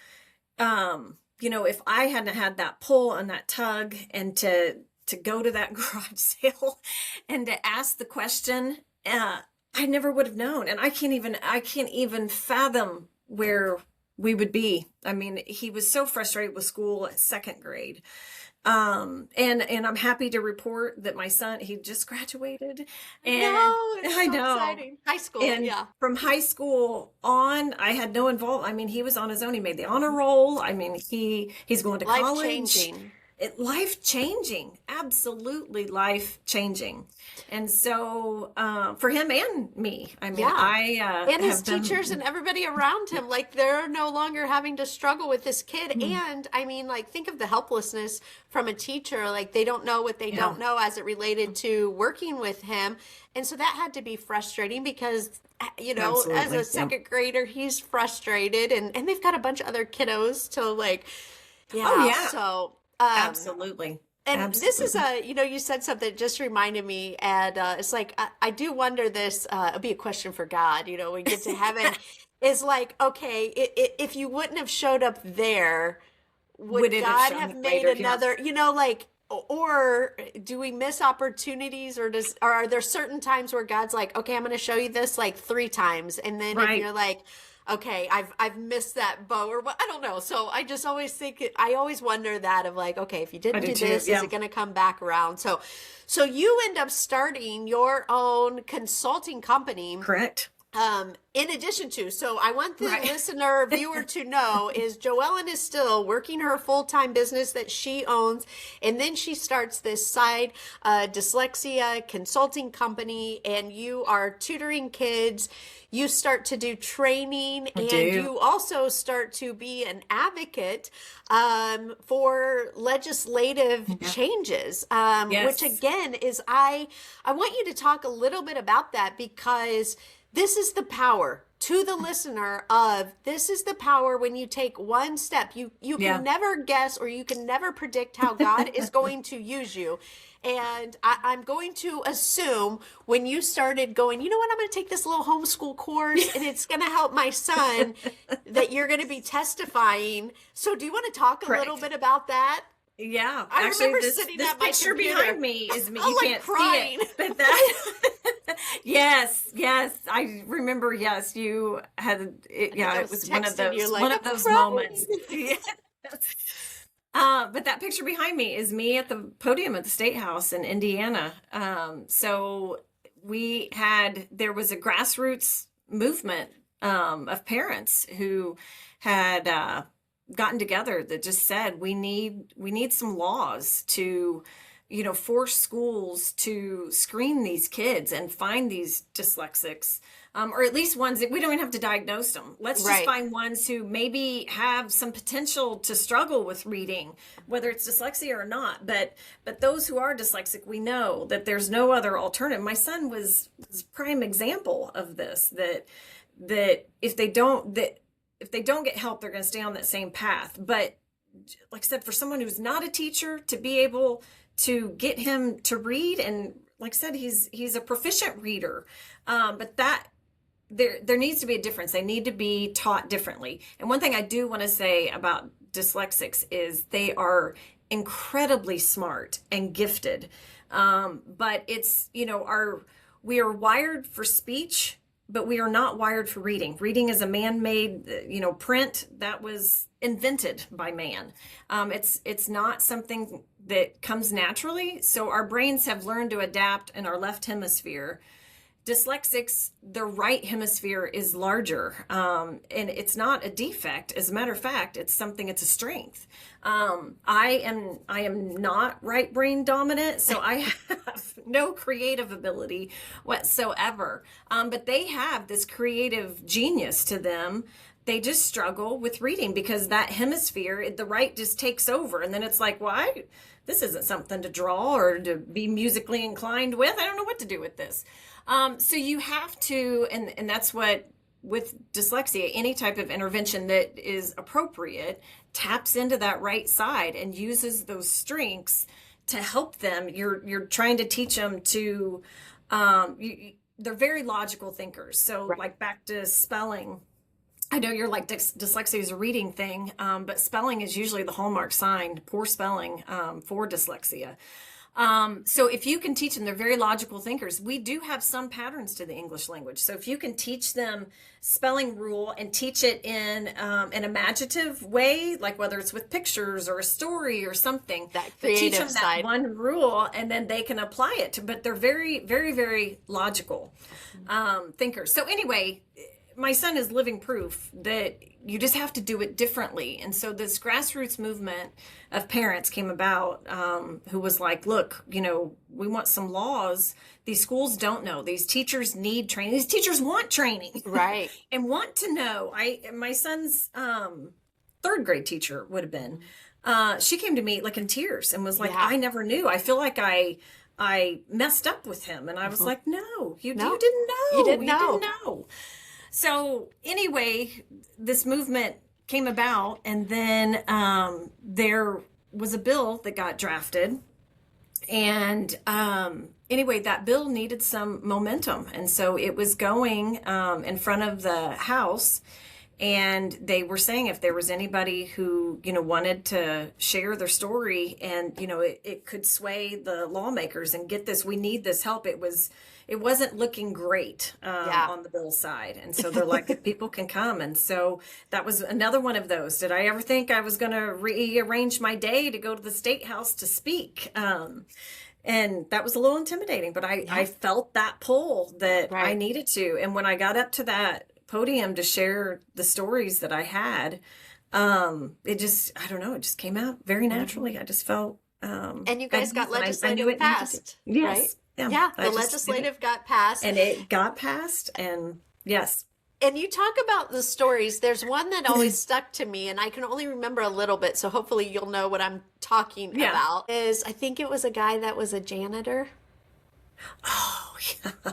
if I hadn't had that pull and that tug and to go to that garage sale and to ask the question, I never would have known. And I can't even fathom where we would be. He was so frustrated with school at 2nd grade. And I'm happy to report that my son, he just graduated. And it's so exciting. High school, and from high school on, I had no involvement. He was on his own. He made the honor roll. He's going to college. Life-changing, absolutely life-changing. And so for him and me, and his teachers and everybody around him, like they're no longer having to struggle with this kid. And think of the helplessness from a teacher, like they don't know what they don't know as it related to working with him. And so that had to be frustrating because, absolutely. As a 2nd grader, he's frustrated and they've got a bunch of other kiddos to so absolutely. And absolutely. This is you said something that just reminded me, and it's like, I do wonder this, it'll be a question for God, when we get to heaven, is like, okay, if you wouldn't have showed up there, would God have made another, or do we miss opportunities, or are there certain times where God's like, okay, I'm going to show you this like 3 times, and then if you're like, okay, I've missed that bow, or what, I don't know. So I just always I always wonder that of like, okay, if you didn't do this, is it going to come back around? So you end up starting your own consulting company. Correct. In addition to, so I want the Right. listener, viewer to know is Joellyn is still working her full-time business that she owns, and then she starts this side dyslexia consulting company, and you are tutoring kids. You start to do training, I and do. you also start to be an advocate for legislative Yeah. changes, which Yes. again is I want you to talk a little bit about that, because this is the power to the listener of this is the power when you take one step. You Yeah. can never guess, or you can never predict how God is going to use you. And I'm going to assume when you started going, you know what, I'm going to take this little homeschool course and it's going to help my son, that you're going to be testifying. So do you want to talk a little Correct. bit about that? Yeah, I actually, remember this sitting this at my picture computer. behind me is me. I'm You like can't crying. see it, but that. Yes, yes, I remember. Yes, you had. It, I think yeah, I it was was one of texting you those like, I'm moments. crying. Yes. But that picture behind me is me at the podium at the State House in Indiana. So there was a grassroots movement of parents who had gotten together that just said we need some laws to force schools to screen these kids and find these dyslexics, or at least ones that we don't even have to diagnose them. Let's just Right. find ones who maybe have some potential to struggle with reading, whether it's dyslexia or not. But those who are dyslexic, we know that there's no other alternative. My son was a prime example of this. That if they don't get help, they're going to stay on that same path. But like I said, for someone who's not a teacher to be able to get him to read, and like I said, he's a proficient reader, but that there needs to be a difference. They need to be taught differently. And one thing I do want to say about dyslexics is they are incredibly smart and gifted, but it's we are wired for speech, but we are not wired for reading. Reading is a man-made, print that was invented by man. It's not something that comes naturally. So our brains have learned to adapt in our left hemisphere. Dyslexics, the right hemisphere is larger, and it's not a defect. As a matter of fact, it's a strength. I am not right brain dominant, so I have no creative ability whatsoever. But they have this creative genius to them. They just struggle with reading because that hemisphere, the right, just takes over, and then it's like, why? This isn't something to draw or to be musically inclined with. I don't know what to do with this. So you have to, and that's what, with dyslexia, any type of intervention that is appropriate taps into that right side and uses those strengths to help them. You're trying to teach them to, they're very logical thinkers. So Right. like back to spelling, I know you're like dyslexia is a reading thing, but spelling is usually the hallmark sign, poor spelling, for dyslexia. So if you can teach them, they're very logical thinkers. We do have some patterns to the English language. So if you can teach them spelling rule and teach it in an imaginative way, like whether it's with pictures or a story or something, That but teach creative them that side. one rule and then they can apply it. But they're very, very, very logical thinkers. So anyway, my son is living proof that you just have to do it differently. And so this grassroots movement of parents came about, who was like, look, we want some laws. These schools don't know. These teachers need training. These teachers want training. Right. And want to know. My son's third grade teacher would have been. She came to me like in tears and was like, Yeah. I never knew. I feel like I messed up with him. And I was like, no, you No. didn't know. You didn't know. Didn't know. So anyway, this movement came about, and then there was a bill that got drafted. And anyway, that bill needed some momentum. And so it was going in front of the House. And they were saying if there was anybody who, wanted to share their story and, it could sway the lawmakers and get this, we need this help. It wasn't looking great on the bill side. And so they're like, if people can come. And so that was another one of those. Did I ever think I was going to rearrange my day to go to the State House to speak? And that was a little intimidating, but I felt that pull that I Right. needed to. And when I got up to that podium to share the stories that I had, it just, I don't know, it just came out very Mhm. naturally. I just felt And you at guys got ease, and I knew legislative it needed to. passed, right? Yes. Yeah. Yeah, I the just did it. legislative got passed. And it got passed. And yes. And you talk about the stories. There's one that always stuck to me, and I can only remember a little bit, so hopefully you'll know what I'm talking Yeah. about. Is I think it was a guy that was a janitor. Oh, yeah.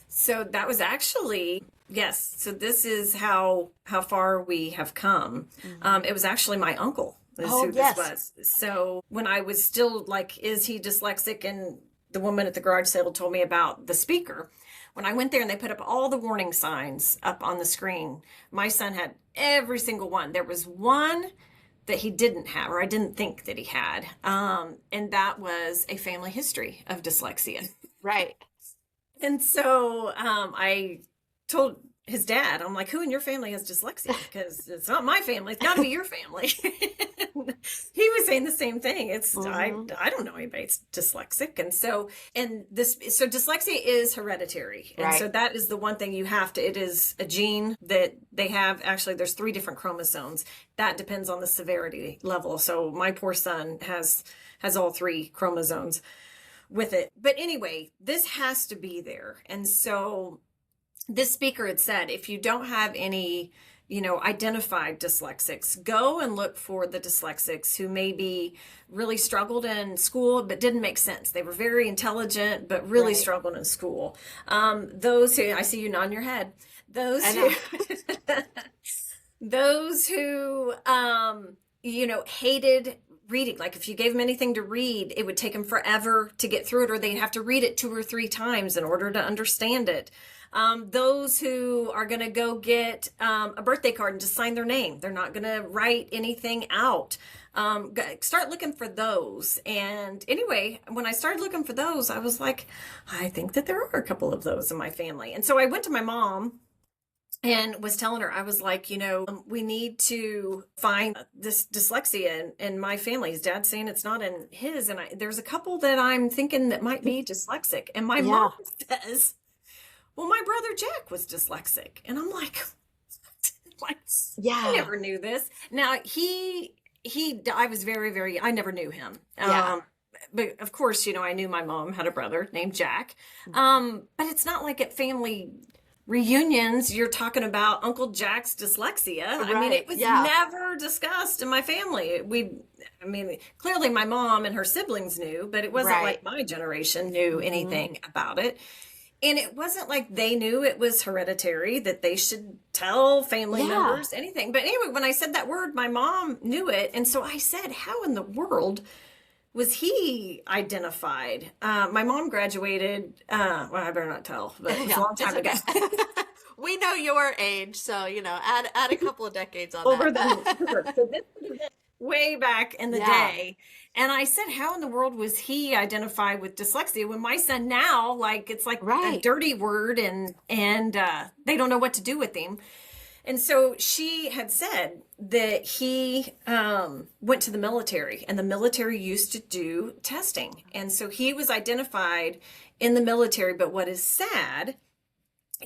So that was actually, yes. So this is how far we have come. Mhm. It was actually my uncle is Oh, who this yes. was. So when I was still like, is he dyslexic? And the woman at the garage sale told me about the speaker. When I went there and they put up all the warning signs up on the screen, my son had every single one. There was one that he didn't have, or I didn't think that he had. And that was a family history of dyslexia. Right. And so I told his dad, I'm like, who in your family has dyslexia? Because it's not my family. It's got to be your family. He was saying the same thing. It's Mhm. I don't know anybody that's dyslexic. And so so dyslexia is hereditary. And so Right. that is the one thing you have to, it is a gene that they have. Actually, there's 3 different chromosomes. That depends on the severity level. So my poor son has all 3 chromosomes with it. But anyway, this has to be there. And so this speaker had said, if you don't have any, identified dyslexics, go and look for the dyslexics who maybe really struggled in school, but didn't make sense. They were very intelligent, but really Right. struggled in school. Those who, I see you nodding your head, those I who, know. those who, hated reading. Like if you gave them anything to read, it would take them forever to get through it, or they'd have to read it 2 or 3 times in order to understand it. Those who are going to go get a birthday card and just sign their name. They're not going to write anything out. Start looking for those. And anyway, when I started looking for those, I was like, I think that there are a couple of those in my family. And so I went to my mom and was telling her, I was like, we need to find this dyslexia in my family. His dad's saying it's not in his. And there's a couple that I'm thinking that might be dyslexic. And my Yeah. mom says, well, my brother Jack was dyslexic. And I'm like, like, I Yeah. never knew this. Now I was very, very, I never knew him. Yeah. But of course, I knew my mom had a brother named Jack. But it's not like at family reunions you're talking about Uncle Jack's dyslexia. I mean, it Right. was Yeah. never discussed in my family. Clearly my mom and her siblings knew, but it wasn't Right. like my generation knew Mhm. anything about it. And it wasn't like they knew it was hereditary, that they should tell family Yeah. members anything. But anyway, when I said that word, my mom knew it. And so I said, how in the world was he identified? My mom graduated, well, I better not tell, but it was a Yeah. long It's time ago. okay. We know your age, so add a couple of decades on Over that. the, so this would have been way back in the Yeah. day. And I said, how in the world was he identified with dyslexia when my son now, like, it's like a Right. dirty word, and they don't know what to do with him. And so she had said that he went to the military, and the military used to do testing. And so he was identified in the military. But what is sad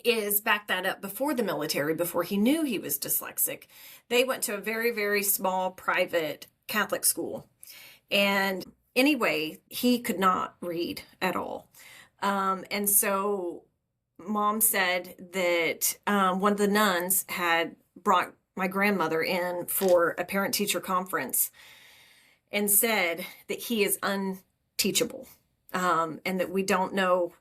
is, back that up, before the military, before he knew he was dyslexic, they went to a very, very small private Catholic school. And anyway, he could not read at all. And so mom said that one of the nuns had brought my grandmother in for a parent teacher conference and said that he is unteachable, and that we don't know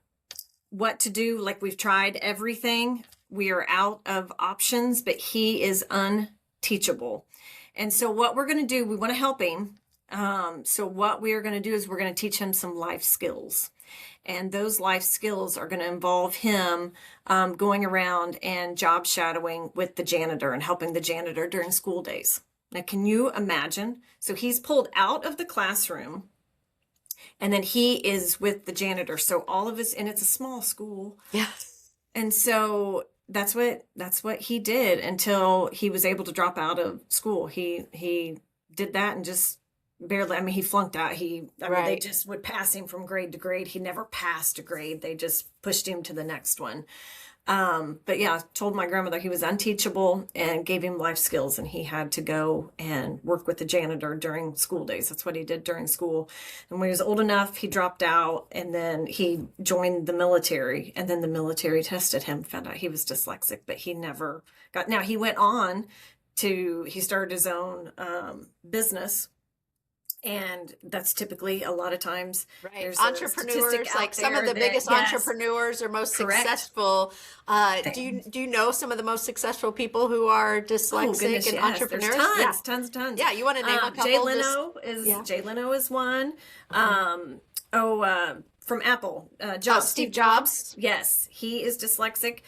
what to do. Like, we've tried everything. We are out of options, but he is unteachable. And so what we're going to do, we want to help him. So what we are going to do is we're going to teach him some life skills. And those life skills are going to involve him going around and job shadowing with the janitor and helping the janitor during school days. Now, can you imagine? So he's pulled out of the classroom, and then he is with the janitor. So all of us, and it's a small school. Yeah. And so that's what he did until he was able to drop out of school. He did that and just barely, I mean, he flunked out. I mean, they Right. just would pass him from grade to grade. He never passed a grade. They just pushed him to the next one. But yeah, told my grandmother he was unteachable and gave him life skills, and he had to go and work with the janitor during school days. That's what he did during school. And when he was old enough, he dropped out, and then he joined the military, and then the military tested him, found out he was dyslexic, but he never got, now he went on to, he started his own business. And that's typically a lot of times Right. there's Entrepreneurs, like some of the biggest entrepreneurs are most correct. successful. Do you know some of the most successful people who are dyslexic goodness, and yes. entrepreneurs? There's tons. Yeah, you want to name a couple? Jay Leno is one. From Apple, Steve Jobs. Yes, he is dyslexic.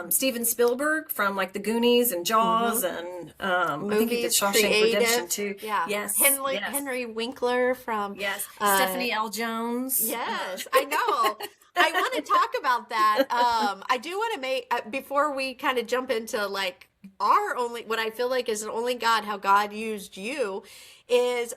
Steven Spielberg from like The Goonies and Jaws and I think he did Shawshank Redemption too. Yeah. Yes. Henry Winkler from Stephanie L. Jones. Yes, I know. I want to talk about that. I do want to make before we kind of jump into like our only, what I feel like is an only God, how God used you is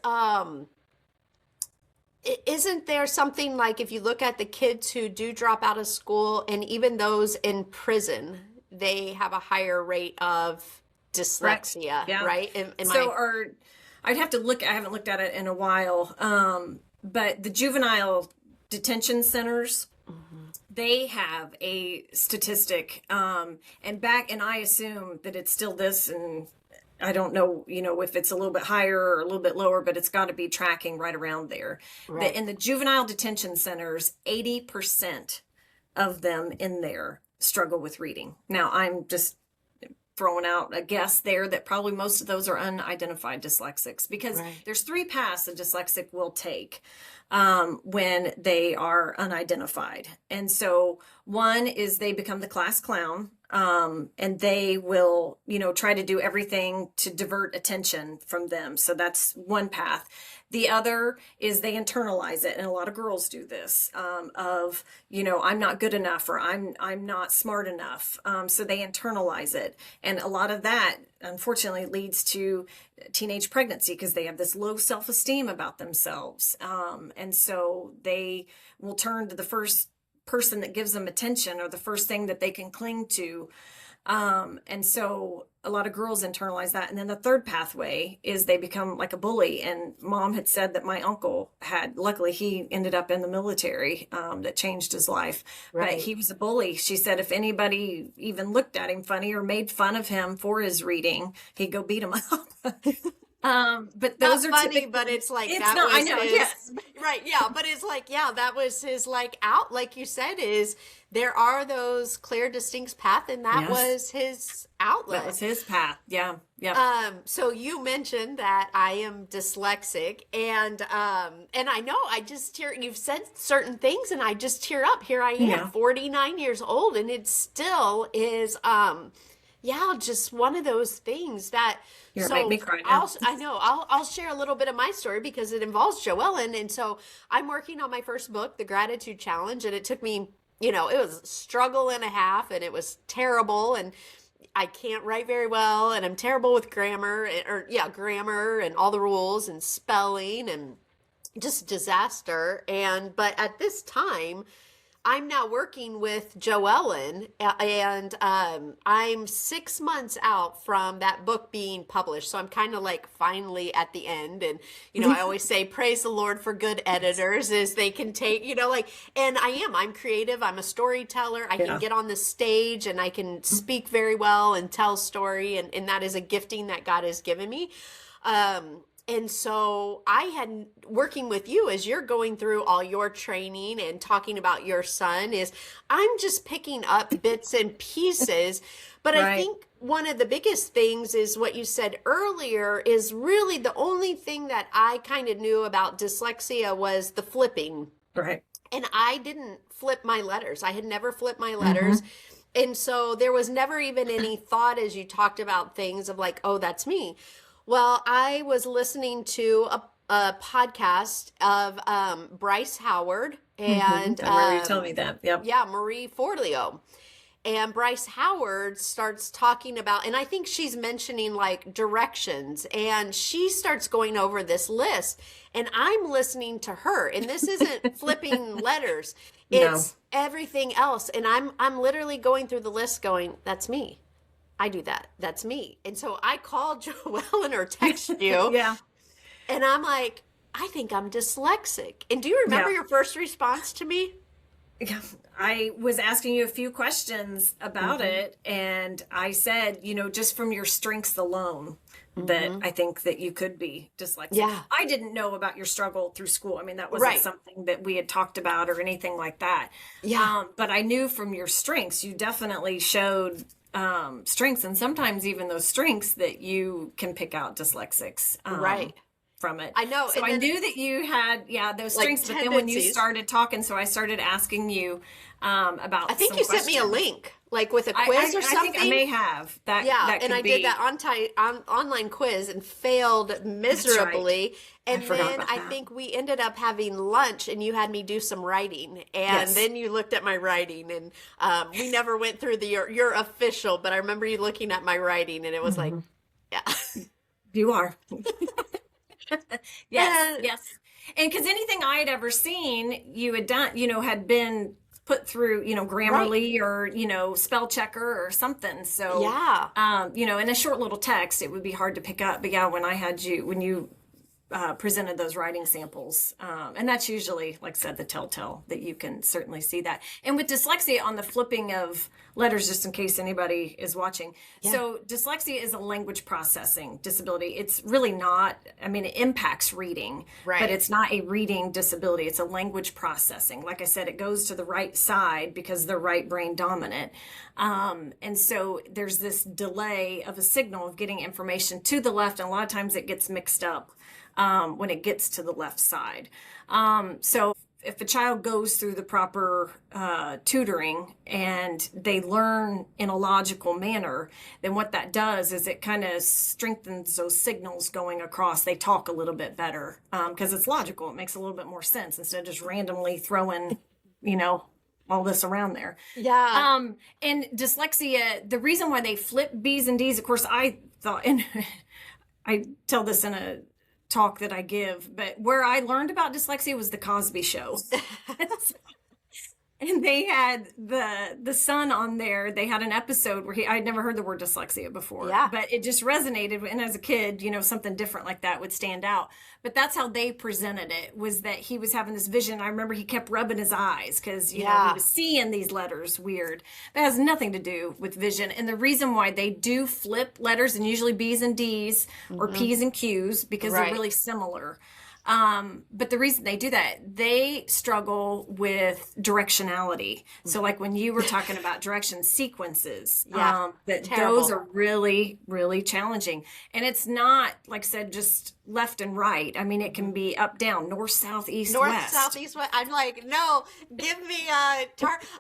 isn't there something like, if you look at the kids who do drop out of school and even those in prison, they have a higher rate of dyslexia, right? I'd have to look, I haven't looked at it in a while, but the juvenile detention centers, they have a statistic, and I assume that it's still this, and I don't know, if it's a little bit higher or a little bit lower, but it's got to be tracking right around there. Right. In the juvenile detention centers, 80% of them in there struggle with reading. Now, I'm just throwing out a guess there that probably most of those are unidentified dyslexics, because there's 3 paths a dyslexic will take when they are unidentified. And so one is they become the class clown, and they will, try to do everything to divert attention from them. So that's one path. The other is they internalize it, and a lot of girls do this, I'm not good enough, or I'm not smart enough. So they internalize it. And a lot of that, unfortunately, leads to teenage pregnancy, because they have this low self-esteem about themselves. And so they will turn to the first person that gives them attention, or the first thing that they can cling to. And so a lot of girls internalize that. And then the third pathway is they become like a bully. And Mom had said that my uncle luckily he ended up in the military, that changed his life. Right. But he was a bully. She said if anybody even looked at him funny or made fun of him for his reading, he'd go beat him up. But those not are funny, but it's like that was I know, his, yes. Right, yeah, but it's like, that was his like out, like you said, is there are those clear, distinct path, and that was his outlet. That was his path, yeah. So you mentioned that I am dyslexic, and I know I just tear. You've said certain things, and I just tear up. Here I am, 49 years old, and it still is. Just one of those things that. You're make me cry now. I know. I'll share a little bit of my story because it involves Joellyn, and so I'm working on my first book, The Gratitude Challenge, and it took me, it was a struggle and a half, and it was terrible, and I can't write very well, and I'm terrible with grammar and all the rules and spelling and just disaster. But at this time, I'm now working with Joellyn, and I'm 6 months out from that book being published. So I'm kind of like finally at the end. And, I always say, praise the Lord for good editors, as they can take, and I'm creative. I'm a storyteller. I can get on the stage and I can speak very well and tell story. And that is a gifting that God has given me. And so I had, working with you as you're going through all your training and talking about your son, is I'm just picking up bits and pieces. But I think one of the biggest things is what you said earlier, is really the only thing that I kind of knew about dyslexia was the flipping. Right. And I didn't flip my letters. I had never flipped my letters. And so there was never even any thought, as you talked about things, of like, oh, that's me. Well, I was listening to a podcast of Bryce Howard and I remember you telling me that. Yep. Yeah, Marie Forleo. And Bryce Howard starts talking about, and I think she's mentioning like directions, and she starts going over this list, and I'm listening to her, and this isn't flipping letters. No. It's everything else. And I'm literally going through the list going, that's me. I do that. That's me. And so I called Joellyn or text you. Yeah. And I'm like, I think I'm dyslexic. And do you remember Yeah. your first response to me? I was asking you a few questions about it, and I said, just from your strengths alone, that I think that you could be dyslexic. Yeah. I didn't know about your struggle through school. I mean, that wasn't Right. something that we had talked about or anything like that. Yeah. But I knew from your strengths, you definitely showed strengths, and sometimes even those strengths that you can pick out dyslexics. Right. From it. I know. So And I then- knew that you had, those Like strengths, but then when you tendencies. started talking, so I started asking you about I think some you sent me a questions. link, like with a quiz or something. I think I may have. That and could I be. did that online quiz and failed miserably. And forgot then about I that. think we ended up having lunch, and you had me do some writing, and Yes. then you looked at my writing, and we never went through your official, but I remember you looking at my writing, and it was like, yeah. You are. Yes, And- yes. And because anything I had ever seen you had done, had been put through, Grammarly or, spell checker or something. So, Yeah. in a short little text, it would be hard to pick up. But yeah, when you presented those writing samples. And that's usually, like I said, the telltale that you can certainly see that. And with dyslexia, on the flipping of letters, just in case anybody is watching. So dyslexia is a language processing disability. It's really not, it impacts reading, Right. but it's not a reading disability. It's a language processing. Like I said, it goes to the right side because they're right brain dominant. And so there's this delay of a signal of getting information to the left. And a lot of times it gets mixed up when it gets to the left side. So if a child goes through the proper tutoring and they learn in a logical manner, then what that does is it kind of strengthens those signals going across. They talk a little bit better because it's logical. It makes a little bit more sense instead of just randomly throwing, all this around there. Yeah. And dyslexia, the reason why they flip B's and D's, of course, I thought, and I tell this in a talk that I give, but where I learned about dyslexia was the Cosby Show. And they had the son on there. They had an episode where I'd never heard the word dyslexia before. Yeah. But it just resonated. And as a kid, something different like that would stand out. But that's how they presented it, was that he was having this vision. I remember he kept rubbing his eyes because, he was seeing these letters weird. But it has nothing to do with vision. And the reason why they do flip letters, and usually B's and D's or P's and Q's, because Right. they're really similar. But the reason they do that, they struggle with directionality. So like when you were talking about direction sequences, that Terrible. those are really, really challenging. And it's not, like I said, just left and right. It can be up, down, north, south, east, North, west. south, east, west. I'm like, no, give me a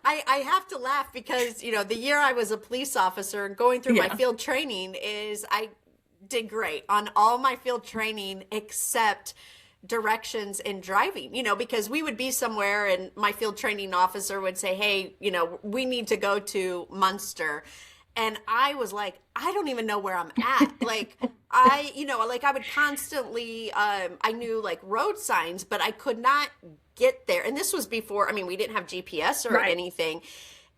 I have to laugh because, the year I was a police officer and going through my Yeah. field training is I did great on all my field training except directions in driving, because we would be somewhere and my field training officer would say, hey, we need to go to Munster. And I was like, I don't even know where I'm at. Like, I would constantly, I knew like road signs, but I could not get there. And this was before, we didn't have GPS or Right. anything.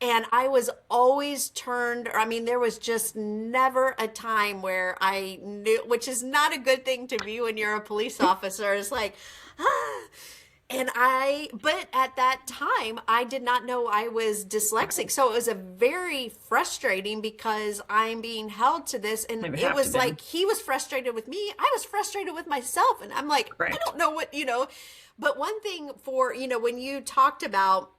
And I was always turned, there was just never a time where I knew, which is not a good thing to be when you're a police officer. It's like, but at that time, I did not know I was dyslexic. So it was a very frustrating because I'm being held to this. And Maybe it have was to be. like, he was frustrated with me. I was frustrated with myself. And I'm like, I Right. don't know what, but one thing for, when you talked about,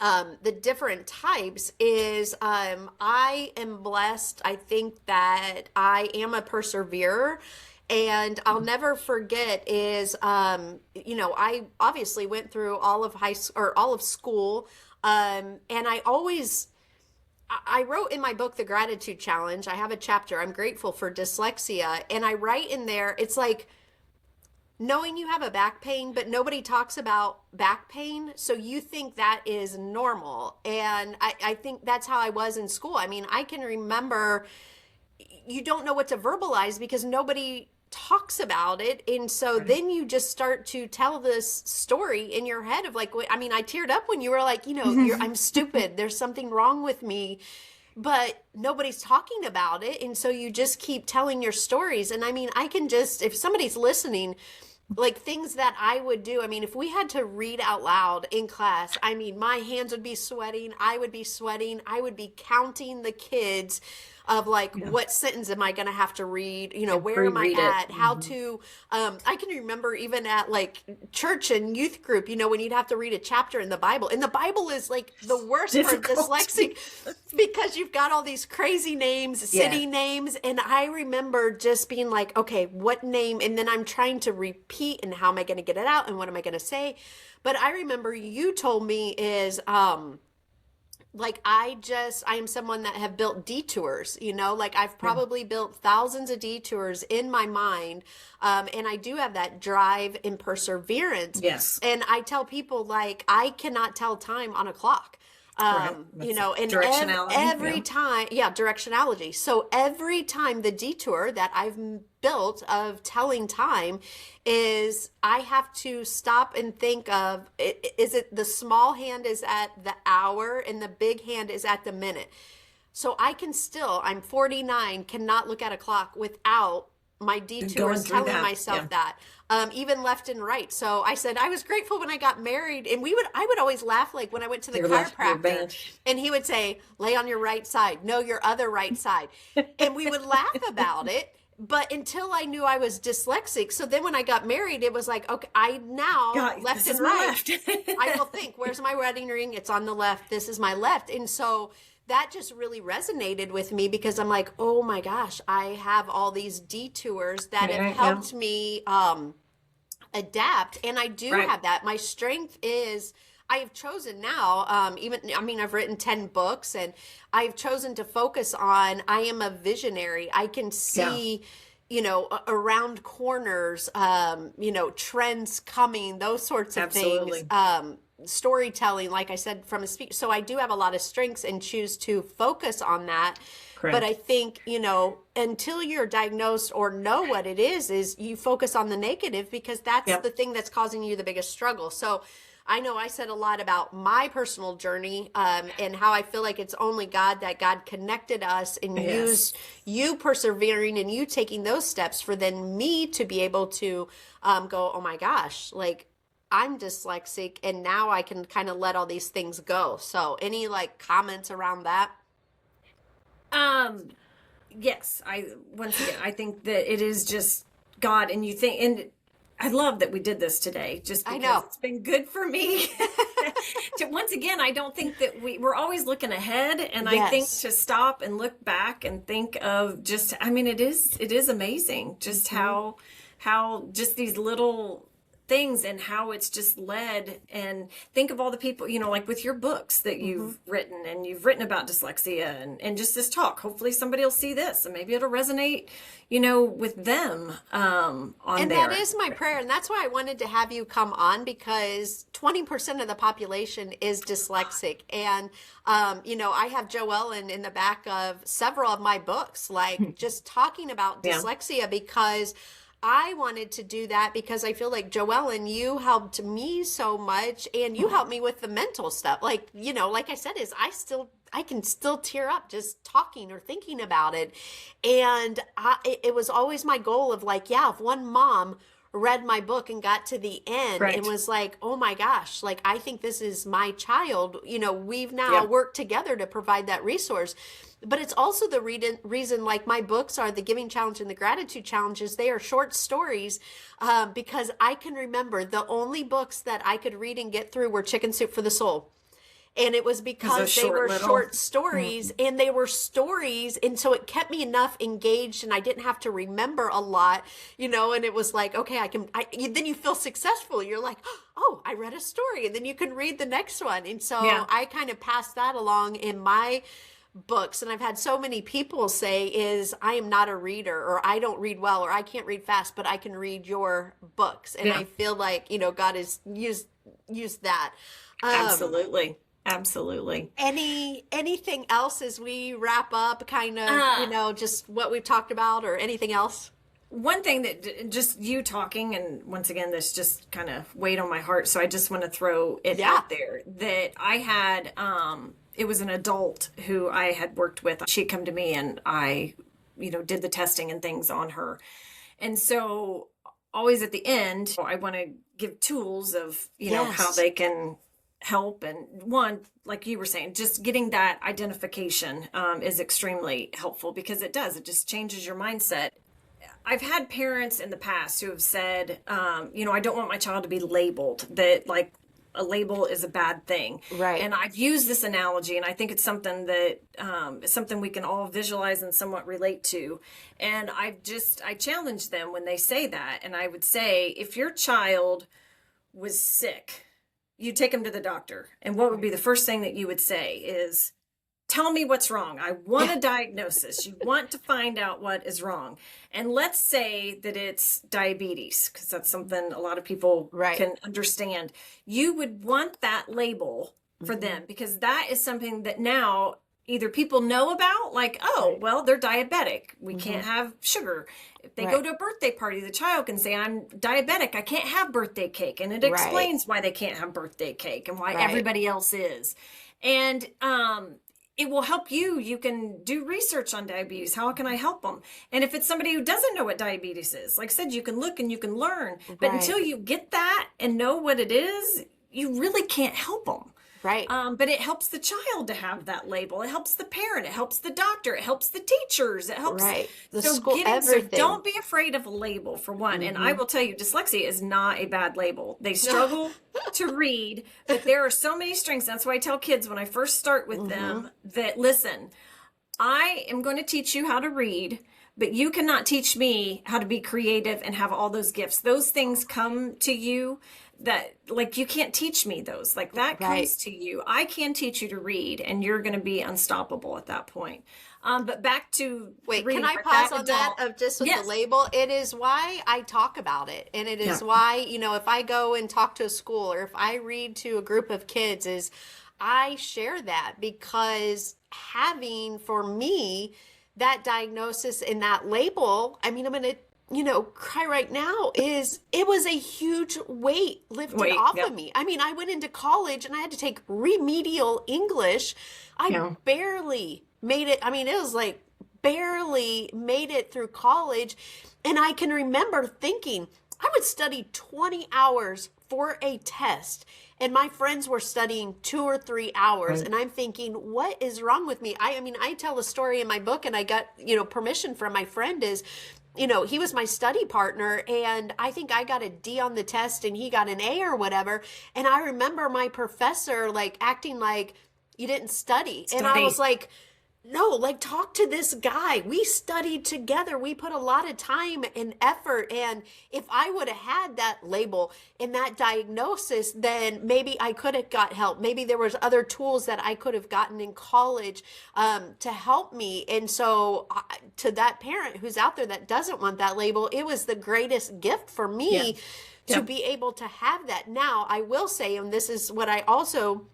the different types is I am blessed. I think that I am a perseverer, and I'll never forget is I obviously went through all of all of school, and I wrote in my book The Gratitude Challenge. I have a chapter, I'm grateful for dyslexia, and I write in there, it's like knowing you have a back pain, but nobody talks about back pain. So you think that is normal. And I think that's how I was in school. I mean, I can remember you don't know what to verbalize because nobody talks about it. And so then you just start to tell this story in your head of like, I mean, I teared up when you were like, I'm stupid. There's something wrong with me, but nobody's talking about it. And so you just keep telling your stories. And I mean, I can just, if somebody's listening, like things that I would do. I mean, if we had to read out loud in class, I mean, my hands would be sweating. I would be sweating. I would be counting the kids of like, what sentence am I going to have to read? Where am I at? How to, I can remember even at like church and youth group, when you'd have to read a chapter in the Bible. And the Bible is like the worst for dyslexic because you've got all these crazy names, city names. And I remember just being like, okay, what name? And then I'm trying to repeat and how am I going to get it out? And what am I going to say? But I remember you told me is, like I am someone that have built detours, like I've probably built thousands of detours in my mind. And I do have that drive and perseverance. Yes. And I tell people like, I cannot tell time on a clock. And directionality. every time, directionality. So every time the detour that I've built of telling time is I have to stop and think of, is it the small hand is at the hour and the big hand is at the minute. So I can still, I'm 49, cannot look at a clock without my detours telling myself that. Even left and right. So I said, I was grateful when I got married and I would always laugh. Like when I went to the chiropractor and he would say, lay on your right side. No, your other right side. And we would laugh about it. But until I knew I was dyslexic. So then when I got married, it was like, okay, I now left and right. I will think, where's my wedding ring? It's on the left. This is my left. And so that just really resonated with me because I'm like, oh my gosh, I have all these detours that have helped me adapt. And I do have that. My strength is I have chosen now, I've written 10 books and I've chosen to focus on, I am a visionary. I can see, around corners, trends coming, those sorts of things. Storytelling, like I said, from a speech. So I do have a lot of strengths and choose to focus on that. Correct. But I think, until you're diagnosed or know what it is you focus on the negative because that's the thing that's causing you the biggest struggle. So I know I said a lot about my personal journey and how I feel like it's only God, that God connected us and used you persevering and you taking those steps for then me to be able to go, oh my gosh, like I'm dyslexic and now I can kind of let all these things go. So any like comments around that? Yes, once again, I think that it is just God and you think, and I love that we did this today just because it's been good for me. Once again, I don't think that we're always looking ahead. And I think to stop and look back and think of just, it is amazing just how just these little things and how it's just led. And think of all the people, like with your books that you've written and you've written about dyslexia and just this talk, hopefully somebody will see this and maybe it'll resonate, with them on and there. That is my prayer. And that's why I wanted to have you come on because 20% of the population is dyslexic. And, I have Joellyn in the back of several of my books, like just talking about dyslexia because I wanted to do that because I feel like, Joellyn, you helped me so much and you helped me with the mental stuff. Like, like I said, I can still tear up just talking or thinking about it. And it was always my goal of like, if one mom read my book and got to the end and was like, oh my gosh, like, I think this is my child. We've now worked together to provide that resource. But it's also the reason, like my books are the Giving Challenge and the Gratitude Challenges. They are short stories because I can remember the only books that I could read and get through were Chicken Soup for the Soul. And it was because they were short stories and they were stories. And so it kept me enough engaged and I didn't have to remember a lot, and it was like, okay, then you feel successful. You're like, oh, I read a story and then you can read the next one. And so I kind of passed that along in my books, and I've had so many people say is I am not a reader, or I don't read well, or I can't read fast, but I can read your books. And Yeah. I feel like, God has used that. Absolutely. Absolutely. Anything else as we wrap up, kind of, just what we've talked about, or anything else? One thing that just you talking, and once again, this just kind of weighed on my heart. So I just want to throw it out there that I had, it was an adult who I had worked with. She had come to me and I, did the testing and things on her. And so always at the end, I want to give tools of, how they can help. And one, like you were saying, just getting that identification is extremely helpful, because it just changes your mindset. I've had parents in the past who have said, I don't want my child to be labeled, that like a label is a bad thing. Right. And I've used this analogy, and I think it's something that is something we can all visualize and somewhat relate to. And I challenge them when they say that. And I would say, if your child was sick, you take them to the doctor. And what would be the first thing that you would say is, tell me what's wrong. I want a diagnosis. You want to find out what is wrong. And let's say that it's diabetes, because that's something a lot of people can understand. You would want that label for them, because that is something that now either people know about, like, oh, well, they're diabetic. We can't have sugar. If they go to a birthday party, the child can say, I'm diabetic. I can't have birthday cake. And it explains why they can't have birthday cake and why everybody else is. And, it will help you. You can do research on diabetes. How can I help them? And if it's somebody who doesn't know what diabetes is, like I said, you can look and you can learn. But until you get that and know what it is, you really can't help them. Right. But it helps the child to have that label. It helps the parent. It helps the doctor. It helps the teachers. It helps the school. Everything. So don't be afraid of a label, for one. And I will tell you, dyslexia is not a bad label. They struggle to read, but there are so many strengths. That's why I tell kids when I first start with them that, listen, I am going to teach you how to read, but you cannot teach me how to be creative and have all those gifts. Those things come to you. That, like, you can't teach me those. Like, that comes to you. I can teach you to read, and you're going to be unstoppable at that point. But back to can I pause on that of just with the label? It is why I talk about it, and it is why, if I go and talk to a school, or if I read to a group of kids, is I share that, because having, for me, that diagnosis and that label, I mean, I'm going to cry right now, is it was a huge weight lifted off of me. I mean, I went into college and I had to take remedial English. I barely made it. I mean, it was like barely made it through college. And I can remember thinking I would study 20 hours for a test, and my friends were studying 2 or 3 hours. And I'm thinking, what is wrong with me? I mean, I tell a story in my book, and I got, permission from my friend, is, he was my study partner, and I think I got a D on the test and he got an A or whatever. And I remember my professor like acting like, you didn't study. And I was like, no, like, talk to this guy. We studied together. We put a lot of time and effort. And if I would have had that label and that diagnosis, then maybe I could have got help. Maybe there was other tools that I could have gotten in college to help me. And so to that parent who's out there that doesn't want that label, it was the greatest gift for me to be able to have that. Now, I will say, and this is what I also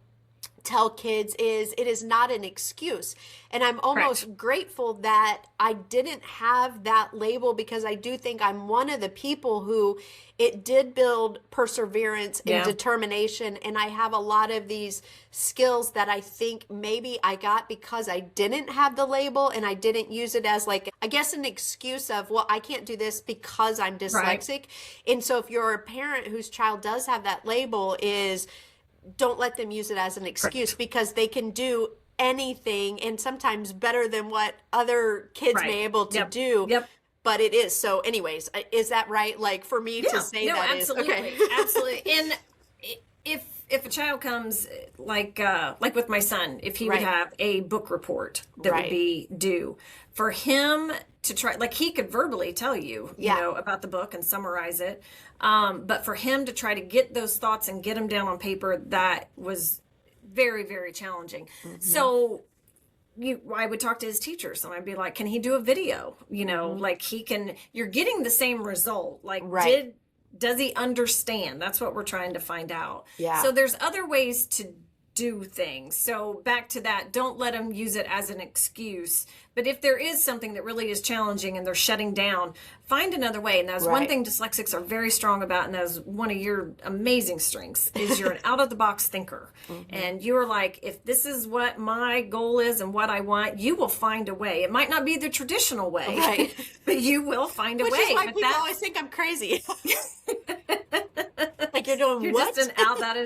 tell kids, is it is not an excuse. And I'm almost grateful that I didn't have that label, because I do think I'm one of the people who it did build perseverance and determination. And I have a lot of these skills that I think maybe I got because I didn't have the label, and I didn't use it as, like, I guess, an excuse of, well, I can't do this because I'm dyslexic. And so if you're a parent whose child does have that label, is don't let them use it as an excuse, because they can do anything, and sometimes better than what other kids may be able to do. But it is. So anyways, is that right? Like, for me to say that absolutely. is okay. Absolutely. And if a child comes, like with my son, if he would have a book report that would be due, for him to try, like, he could verbally tell you, you know, about the book and summarize it. But for him to try to get those thoughts and get them down on paper, that was very, very challenging. So I would talk to his teachers and I'd be like, can he do a video? Like you're getting the same result. Like, right. does he understand? That's what we're trying to find out. Yeah. So there's other ways to do things. So back to that, don't let them use it as an excuse. But if there is something that really is challenging and they're shutting down, find another way. And that's one thing dyslexics are very strong about, and that's one of your amazing strengths, is you're an out-of-the-box thinker. And you're like, if this is what my goal is and what I want, you will find a way. It might not be the traditional way, but you will find a way. Which is why people always think I'm crazy. Like you're doing what? Just that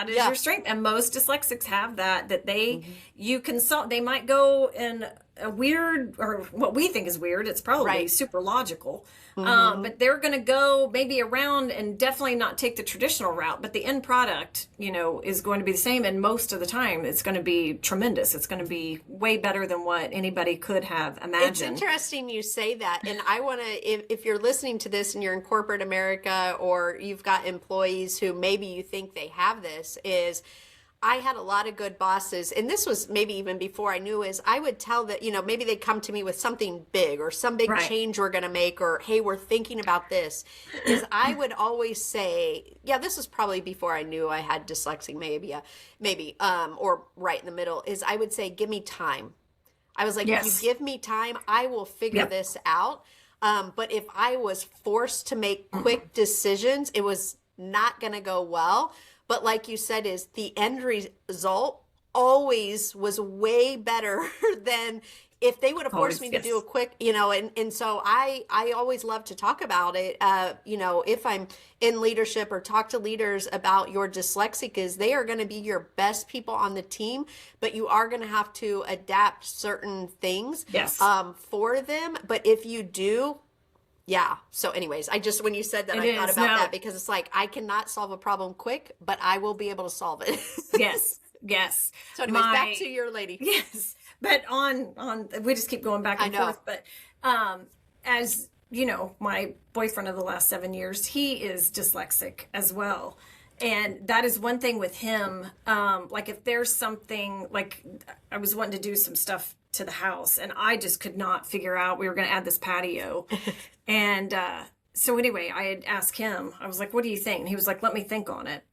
is your strength. And most dyslexics have that they you consult. They might go in a weird, or what we think is weird. It's probably super logical. But they're going to go maybe around and definitely not take the traditional route. But the end product, is going to be the same. And most of the time, it's going to be tremendous. It's going to be way better than what anybody could have imagined. It's interesting you say that. And I want to, if you're listening to this and you're in corporate America, or you've got employees who maybe you think they have this, is I had a lot of good bosses, and this was maybe even before I knew, is I would tell that, maybe they'd come to me with something big or some big change we're going to make, or, hey, we're thinking about this. Is I would always say, yeah, this was probably before I knew I had dyslexia, maybe, or right in the middle, is I would say, give me time. I was like, if you give me time, I will figure this out. But if I was forced to make quick decisions, it was not going to go well. But like you said, is the end result always was way better than if they would have forced me to do a quick, and so I always love to talk about it, if I'm in leadership or talk to leaders about your dyslexic, is they are going to be your best people on the team, but you are going to have to adapt certain things for them. But if you do, so anyways, when you said that, I thought about that, because it's like, I cannot solve a problem quick, but I will be able to solve it. Yes. So anyways, back to your lady. Yes. But on we just keep going back and forth. But as you know, my boyfriend of the last 7 years, he is dyslexic as well. And that is one thing with him. Like if there's something, like I was wanting to do some stuff to the house and I just could not figure out, we were going to add this patio. And so anyway, I had asked him, I was like, what do you think? And he was like, let me think on it.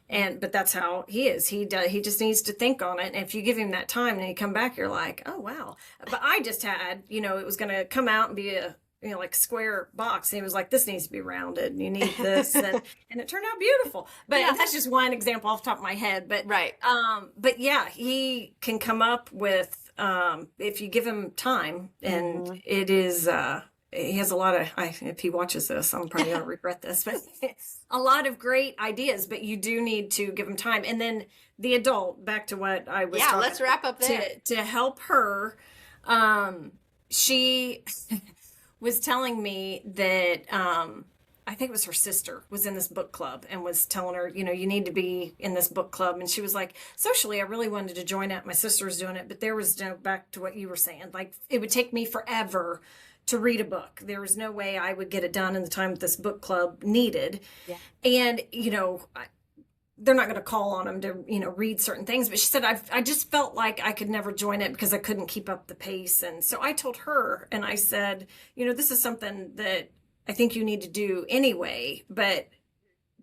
But that's how he is. He just needs to think on it. And if you give him that time and he come back, you're like, oh, wow. But I just had, it was going to come out and be a, like square box. And he was like, this needs to be rounded. You need this. And it turned out beautiful. But that's just one example off the top of my head. But, but yeah, he can come up with, if you give him time, and it is, he has a lot of, if he watches this, I'm probably going to regret this, but a lot of great ideas, but you do need to give him time. And then the adult, back to what I was talking let's wrap up there. To help her, she was telling me that, I think it was her sister was in this book club and was telling her, you need to be in this book club. And she was like, socially, I really wanted to join it. My sister was doing it, but there was back to what you were saying, like it would take me forever to read a book. There was no way I would get it done in the time that this book club needed. Yeah. And, they're not going to call on them to, read certain things. But she said, I just felt like I could never join it because I couldn't keep up the pace. And so I told her, and I said, this is something that I think you need to do anyway, but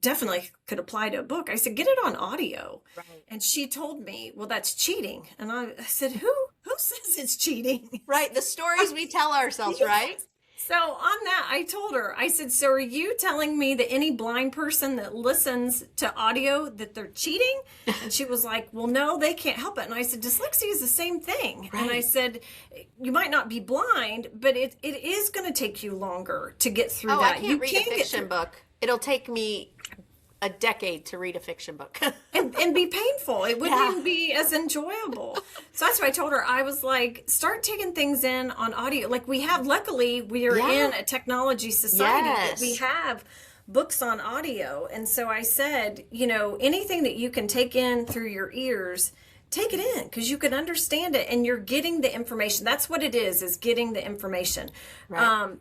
definitely could apply to a book. I said, get it on audio. Right. And she told me, well, that's cheating. And I said, who says it's cheating? Right. The stories we tell ourselves, right? So on that, I told her, I said, so are you telling me that any blind person that listens to audio that they're cheating? And she was like, well, no, they can't help it. And I said, dyslexia is the same thing. Right. And I said, you might not be blind, but it is going to take you longer to get through that. I can't read a fiction book. It'll take me a decade to read a fiction book. and be painful. It wouldn't even be as enjoyable. So that's why I told her, I was like, start taking things in on audio. Like luckily we are in a technology society that we have books on audio. And so I said, anything that you can take in through your ears, take it in, because you can understand it and you're getting the information. That's what it is getting the information. Right.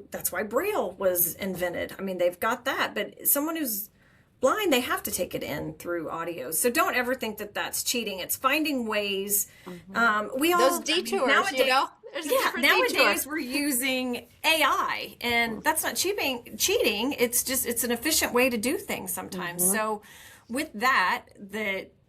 That's why Braille was invented. I mean, they've got that, but someone who's blind, they have to take it in through audio. So don't ever think that that's cheating. It's finding ways. We all Those detours, nowadays, you know? There's a different nowadays detour. we're using AI, and that's not cheating. It's an efficient way to do things sometimes. So with that,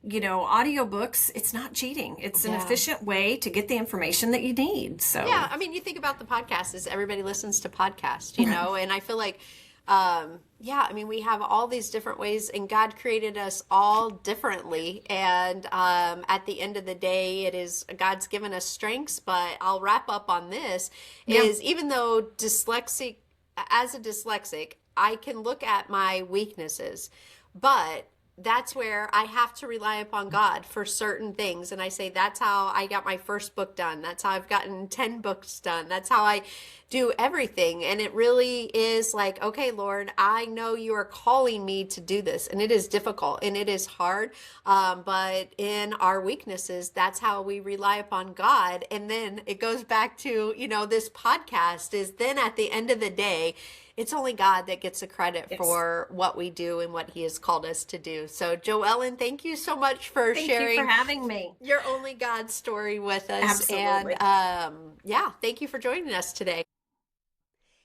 audiobooks, it's not cheating. It's an efficient way to get the information that you need. So yeah, I mean, you think about the podcast, is everybody listens to podcasts, you know, and I feel like, I mean, we have all these different ways, and God created us all differently. And at the end of the day, it is God's given us strengths. But I'll wrap up on this: is even though as a dyslexic, I can look at my weaknesses, but that's where I have to rely upon God for certain things. And I say, that's how I got my first book done. That's how I've gotten 10 books done. That's how I do everything. And it really is like, okay, Lord, I know you are calling me to do this. And it is difficult and it is hard. But in our weaknesses, that's how we rely upon God. And then it goes back to, this podcast is then at the end of the day, it's only God that gets the credit for what we do and what he has called us to do. So, Joellyn, thank you so much for sharing. Thank you for having me. Your only God story with us. Absolutely. And thank you for joining us today.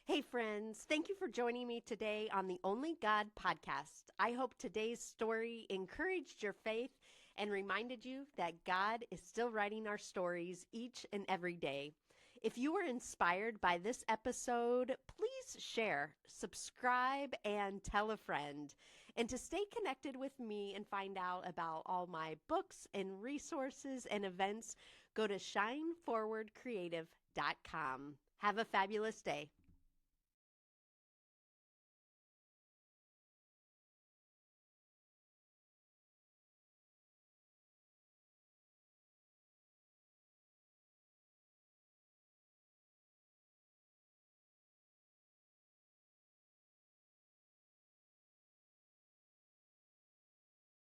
Hey, friends, thank you for joining me today on the Only God podcast. I hope today's story encouraged your faith and reminded you that God is still writing our stories each and every day. If you were inspired by this episode, please share, subscribe, and tell a friend. And to stay connected with me and find out about all my books and resources and events, go to shineforwardcreative.com. Have a fabulous day.